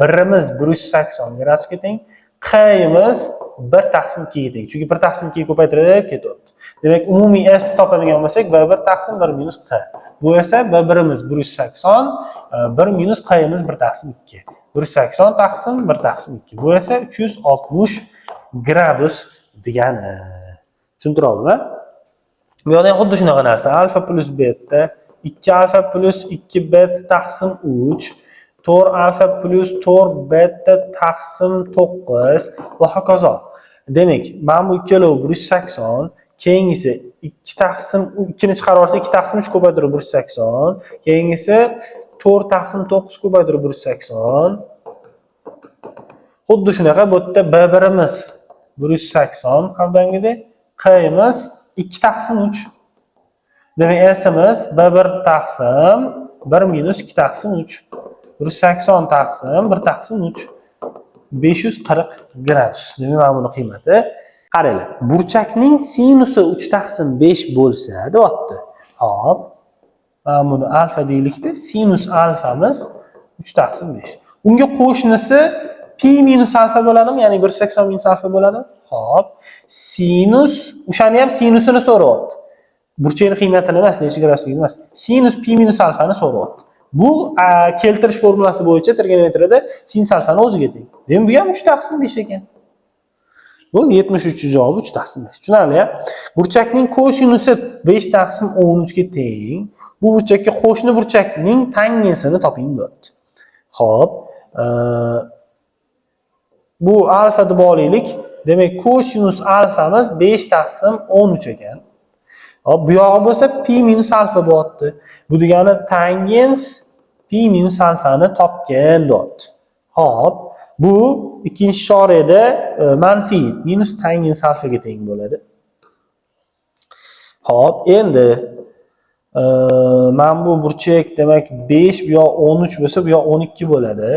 birimiz 180 gradusga teng, Q imiz 1 taqsim 2 ga teng. Chunki 1 taqsim 2 ga ko'paytirib ketyapti. Demak, umumiy S topadigan bo'lsak, B1 taqsim 1 minus Q. Bu esa B1imiz 180, 1 minus Q imiz 1 taqsim 2. 180 taqsim 1 taqsim 2. Bu esa 360 gradus degani. Tushuntira oldimmi? Bu yerda ham xuddi shunaqa narsa. Alfa plus beta, 2 alfa plus 2 beta taqsim 3, 4 alfa plus 4 beta taqsim 9 va hokazo. Demak, mana bu ikkalovi 180, keyingisi 2 taqsim 2 ni chiqarib olsa 2 taqsim 3 ko'paytirib 180, keyingisi 4 taqsim 9 ko'paytirib 180. Xuddi shunaqa bu yerda B1imiz 180 hamdangidek, Q imiz 2 taqsim 3. Demak, S imiz B1 taqsim 1 minus 2 taqsim 3. 180 taqsim 1 taqsim 3. 540 gradus. Demak, mana buni qiymati. Qaranglar, burchakning sinusi 3 taqsim 5 bo'lsa, deyapti. Hop. Mana buni alfa deylikda, sinus alfamiz 3 taqsim 5. Unga qo'shnisi pi minus alfa bo'ladimi? Ya'ni 180 minus alfa bo'ladimi? Hop. Sinus, o'shani ham sinusini so'rayapti. Burchakning qiymatini emas, necha gradusligini emas. Sinus pi minus alfani so'rayapti. Bu keltirish formulasi bo'yicha trigonometriyada sinus alfani o'ziga teng. Demak, bu ham 3 taqsim 5 ekan. Bu 73 javobi 3 taqsim 5. Tushunarli-a? Burchakning kosinusi 5 taqsim 13 ga teng. Bu burchakka qo'shni burchakning tangensini toping deyapti. Xo'p, bu alfa deb olaylik. Demak, kosinus alfamiz 5 taqsim 13 ekan. Hop, bu yog'i bo'lsa pi minus alfa bo'lyapti. Bu degani tangens pi minus alfani topgan deyapti. Hop, Bu ikkinchi ishorada manfiy minus tangens alfaga teng bo'ladi. Xo'p, endi mana bu burchak demak 5, bu yoq 13 bo'lsa, bu yoq 12 bo'ladi.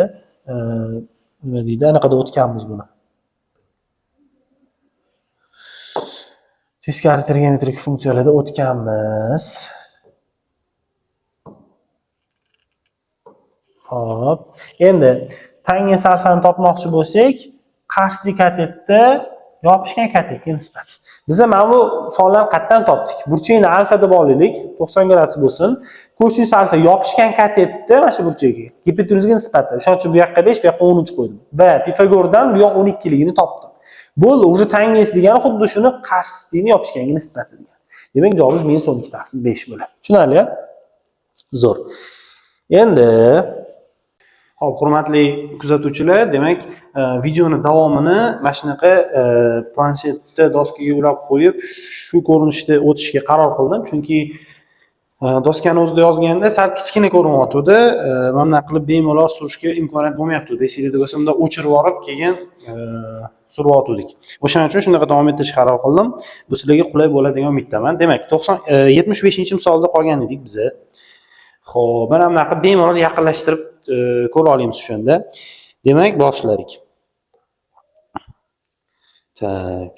Nima deydi? Anaqada o'tganmiz buni. Teskari trigonometrik funksiyalarda o'tganmiz. Xo'p, endi tangens alfani topmoqchi bo'lsak, qarshi katetda yopishgan katetga nisbat. Biz mana bu sonlarni qayerdan topdik? Burchakni alfa deb olaylik, 90 gradus bo'lsin. Kosinus alfa yopishgan katetda mana shu burchakka gipotenuzga nisbatan. O'shuning uchun bu yoqqa 5, bu yoqqa 13 qo'ydim. Va Pifagordan bu yoq 12 ligini topdim. Bo'ldi, o'sha tangens degani xuddi shuni qarshisini yopishganga nisbati degani. Demak, javobimiz minus 12 taqsim 5 bo'ladi. Tushunarli? Zo'r. Endi Xo'p, hurmatli kuzatuvchilar, demak, videoni davomini mana shunaqa planshetda doskaga ulab qo'yib, shu ko'rinishda o'tishga qaror qildim, chunki doskani o'zida yozganda sal kichkina ko'rinyapti. Mana bunaqa qilib bemalol surishga imkoniyat bo'lmayapti. Desingizda bo'lsa, unda o'chirib olib, keyin suryotgandik. O'shaning uchun shunaqa davom ettirishga qaror qildim. Bu sizlarga qulay bo'ladigan umiddaman. Demak, 75-misolda qolgan edik biz. Xo'p, mana bunaqa bemalol yaqinlashtirib ko'ra olamiz o'shanda. Demak, boshladik. Tak.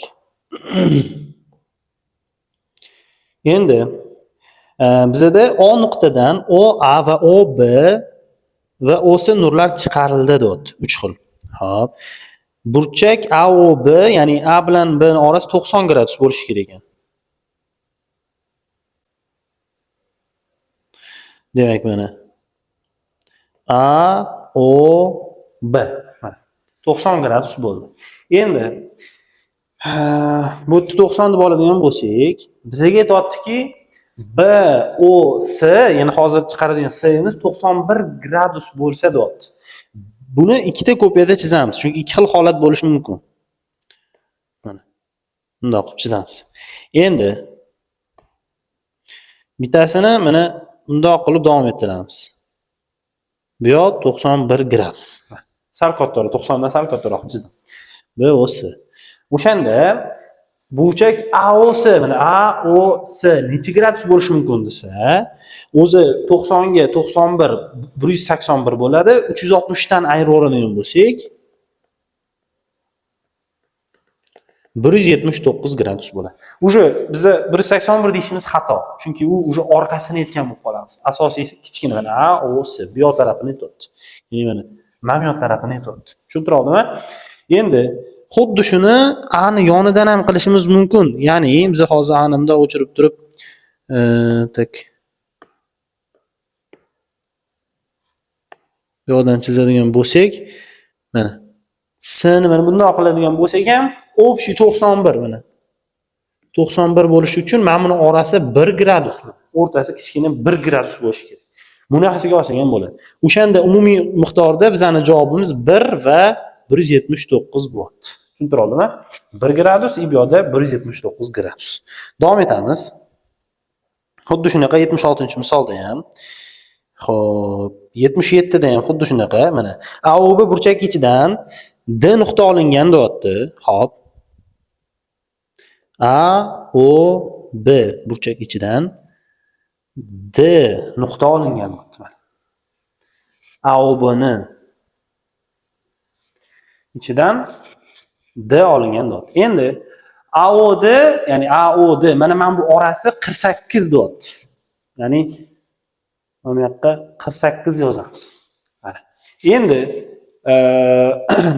Endi bizda O nuqtadan OA va OB va OC nurlar chiqarildi deyapti, 3 xil. Xo'p. Burchak AOB, ya'ni A bilan B orasi 90 gradus bo'lishi kerak ekan. Demak, mana A, O, B. 90 gradus bo'ldi. Endi bu 90 deb oladigan bo'lsak, bizga aytayaptiki, B, O, C, ya'ni hozir chiqaradigan C'imiz 91 gradus bo'lsa deyapti. Buni ikkita kopiyada chizamiz, chunki ikki xil holat bo'lishi mumkin. Mana bundoq qilib chizamiz. Endi bittasini mana bundoq qilib davom ettiramiz. Bu yoq 91 gradus. Sal kattaroq, 90 dan sal kattaroq chizdim. B, O, C. O'shanda burchak AOC, mana AOC necha gradus bo'lishi mumkin desa, o'zi 90 ga 91 181 bo'ladi. 360 dan ayirib oladigan bo'lsak 179 gradus bo'ladi. O'sha biz 181 deyishimiz xato, chunki u o'sha orqasini aytgan bo'lib qolamiz. Asosiysi kichkina mana AOC bu yoq tarafini aytibdi. Ya'ni mana mana yoq tarafini aytibdi. Tushuntirdimmi? Endi xuddi shuni A'ni yonidan ham qilishimiz mumkin. Ya'ni biz hozir A'nimda o'chirib turib tak bu yoqdan chizadigan bo'lsak, mana S'ni mana bunday qiladigan bo'lsak ham, общий 91 mana. 91 bo'lishi uchun mana buni orasi 1 gradus. O'rtasi kichkina 1 gradus bo'lishi kerak. Bunaqasiga olsak ham bo'ladi. O'shanda umumiy miqdorda bizning javobimiz 1 va 179 bo'ladi. Tushuntirdimmi? 1 gradus bu yoqda 179 gradus. Davom etamiz. Xuddi shunaqa 76-misolda ham. Xo'p, 77 da ham xuddi shunaqa, mana AOB burchak ichidan D nuqta olingan deyapti. Xo'p. AOB burchak ichidan D nuqta olingan deyapti. AOB ni ichidan D olingan deyapti. Endi AOD, ya'ni AOD mana bu orasi 48 deyapti. Ya'ni mana bu yoqqa 48 yozamiz. Mana. Endi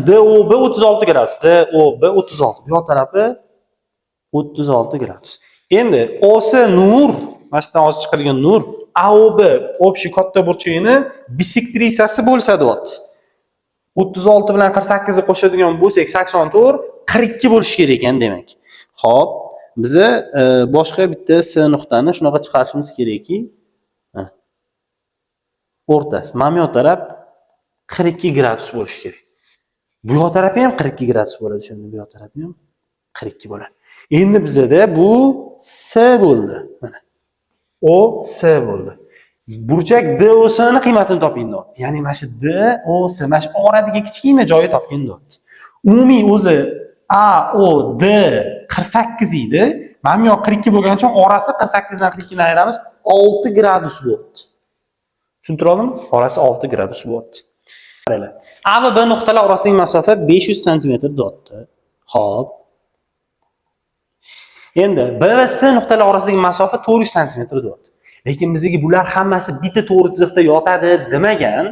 DOB 36 gradus, DOB 36. Bu yoq tarafi 36 gradus. Endi OC nur, masdan hozir chiqadigan nur, AOB общий katta burchagini bisektrisasi bo'lsa deyapti. 36 bilan 48 ni qo'shadigan bo'lsak 84, 42 bo'lishi kerak ekan demak. Xo'p, biz boshqa bitta C nuqtani shunaqa chiqarishimiz kerakki, o'rtasi, mana bu taraf 42 gradus bo'lishi kerak. Bu yoq tarafi ham 42 gradus bo'ladi, shunda bu yoq tarafi ham 42 bo'ladi. Endi bizda bu C bo'ldi. Mana. O C bo'ldi. burchak DOS'ni qiymatini toping deyapti. Ya'ni mana shu DOS mana shu oradagi kichkina joyi topgin deyapti. Umumiy o'zi AOD 48 edi. Mana bu yoq 42 bo'lgani uchun orasi 48 dan 42 ni ayiramiz 6 gradus bo'lyapti. Tushuntirdimmi? Orasi 6 gradus bo'lyapti. Qaranglar. A va B nuqtalar orasidagi masofa 500 sm deyapti. Xo'p. Endi B va C nuqtalar orasidagi masofa 400 sm deyapti. Lekin bizga bular hammasi bitta to'g'ri chiziqda yotadi demagan.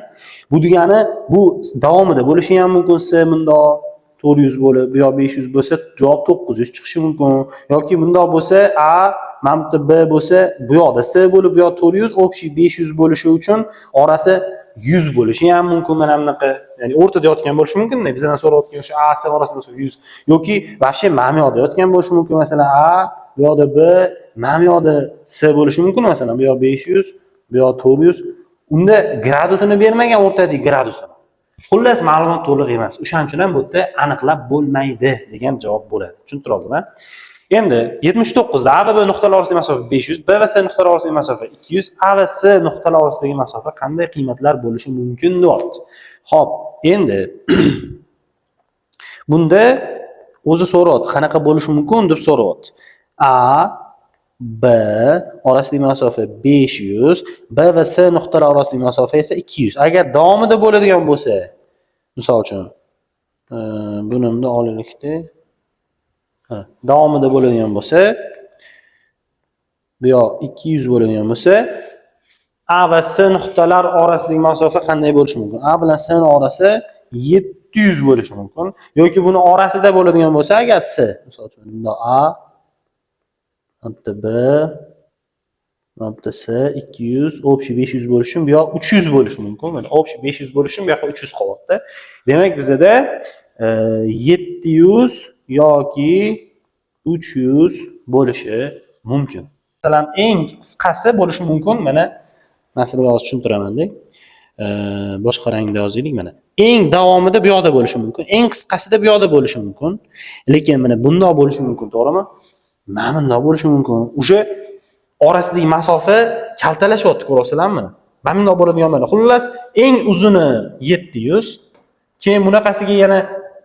Bu degani bu davomida bo'lishi ham mumkin. C bundoq 400 bo'lib, bu yoq 500 bo'lsa, javob 900 chiqishi mumkin. Yoki bundoq bo'lsa, A, mana bu B bo'lsa, bu yoqda C bo'lib, bu yoq 400, общий 500 bo'lishi uchun orasi 100 bo'lishi ham mumkin. Mana bunaqa, ya'ni o'rtada yotgan bo'lishi mumkin-da. Bizdan so'rayotgan o'sha A, C orasida 100 yoki вообще mana bu yoqda yotgan bo'lishi mumkin. Masalan, A, bu yoqda B, mana bu yoqda C bo'lishi mumkin. Masalan, bu yoq 500, bu yoq 400. Unda gradusini bermagan o'rtadagi gradusini. Xullas ma'lumot to'liq emas. O'shaning uchun ham bu yerda aniqlab bo'lmaydi degan javob bo'ladi. Tushuntirib oldimmi? Endi 79 da A va B nuqtalar orasidagi masofa 500, B va C nuqtalar orasidagi masofa 200, A va C nuqtalar orasidagi masofa qanday qiymatlar bo'lishi mumkin deyapti. Xo'p, endi bunda o'zi so'rayapti, qanaqa bo'lishi mumkin deb so'rayapti. A B orasidagi masofa 500, B va C nuqtalar orasidagi masofa esa 200. Agar davomida bo'ladigan bo'lsa, misol uchun buni olaylikda. Davomida bo'ladigan bo'lsa, bu yoq 200 bo'ladigan bo'lsa, A va C nuqtalar orasidagi masofa qanday bo'lishi mumkin? A bilan C ning orasi 700 bo'lishi mumkin. Yoki buni orasida bo'ladigan bo'lsa, agar C, misol uchun bunda A, bitta B, bitta C 200, общий 500 bo'lishi uchun bu yoq 300 bo'lishi mumkin. Mana общий 500 bo'lishi uchun bu yoqqa 300 qolyapti. Demak, bizda 700 yoki 300 bo'lishi mumkin. Masalan, eng qisqasi bo'lishi mumkin. Mana masalaga hozir tushuntiraman-da. Boshqa rangda yozaylik mana. Eng davomida bu yoqda bo'lishi mumkin. Eng qisqasida bu yoqda bo'lishi mumkin. Lekin mana bundoq bo'lishi mumkin, to'g'rimi? Mana bundoq bo'lishi mumkin. O'sha orasidagi masofa kaltalashyapti, ko'ryapsizlarmi mana? Mana bundoq bo'ladigan mana. Xullas, eng uzuni 700. Keyin bunaqasiga yana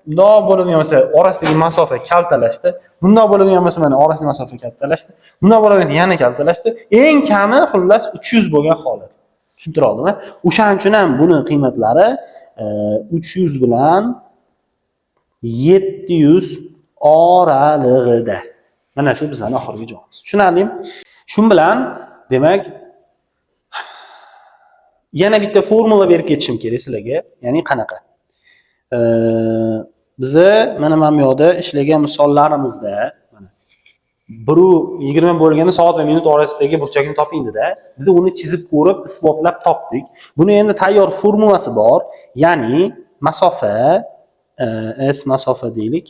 bundoq bo'ladigan bo'lsa, orasidagi masofa kaltalashdi. Bundoq bo'ladigan bo'lsa, mana orasidagi masofa kaltalashdi. Bundoq bo'ladigan bo'lsa, yana kaltalashdi. Eng kami xullas 300 bo'lgan holat. Tushuntirib oldimmi? O'shaning uchun ham buni qiymatlari 300 bilan 700 oralig'ida. Mana shu bizning oxirgi javobimiz. Tushunarlimi? Shu bilan, demak, yana bitta formula berib ketishim kerak sizlarga. Ya'ni qanaqa? Biza mana bu yoqda ishlagan misollarimizda mana 1:20 bo'lganda soat va minut orasidagi burchakni toping dedi. Biz uni chizib ko'rib, isbotlab topdik. Buni endi tayyor formulasi bor. Ya'ni masofa S masofa deylik,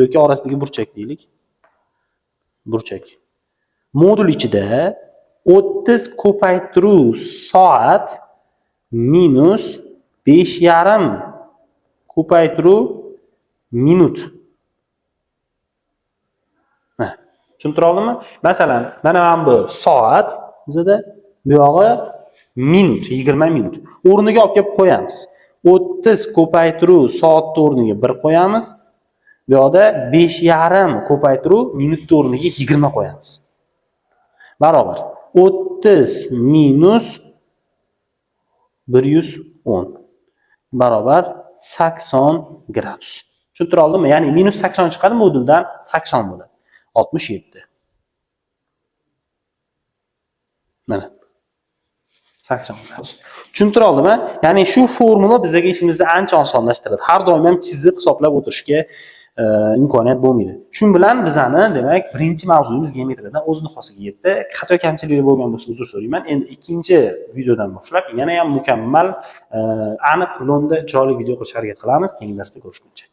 yoki orasidagi burchak deylik. Burchak. Modul ichida 30 ko'paytiruv soat minus 5,5 ko'paytiruv minut. Tushuntira oldimmi? Masalan, mana bu soat, bizda bu yog'i minut, 20 minut. O'rniga olib kelib qo'yamiz. 30 ko'paytiruv soatni o'rniga 1 qo'yamiz. Bu yoqda 5,5 ko'paytiruv minutni o'rniga 20 qo'yamiz. Barobar 30 minus 110 barobar 80 gradus. Tushuntira oldimmi? Ya'ni minus 80 chiqadi, moduldan 80 bo'ladi. 67. Mana 80 gradus. Tushuntira oldimmi? Ya'ni shu formula bizga ishimizni ancha osonlashtiradi. Har doim ham chiziq hisoblab o'tirishga imkoniyat bo'lmaydi. Shu bilan bizani, demak, birinchi mavzuyimiz geometriyadan o'z nihoyasiga yetdi. Xato kamchiliklar bo'lgan bo'lsa uzr so'rayman. Endi ikkinchi videodan boshlab yana ham mukammal, aniq, lo'nda, chiroyli video qilishga harakat qilamiz. Keyingi darsda ko'rishguncha.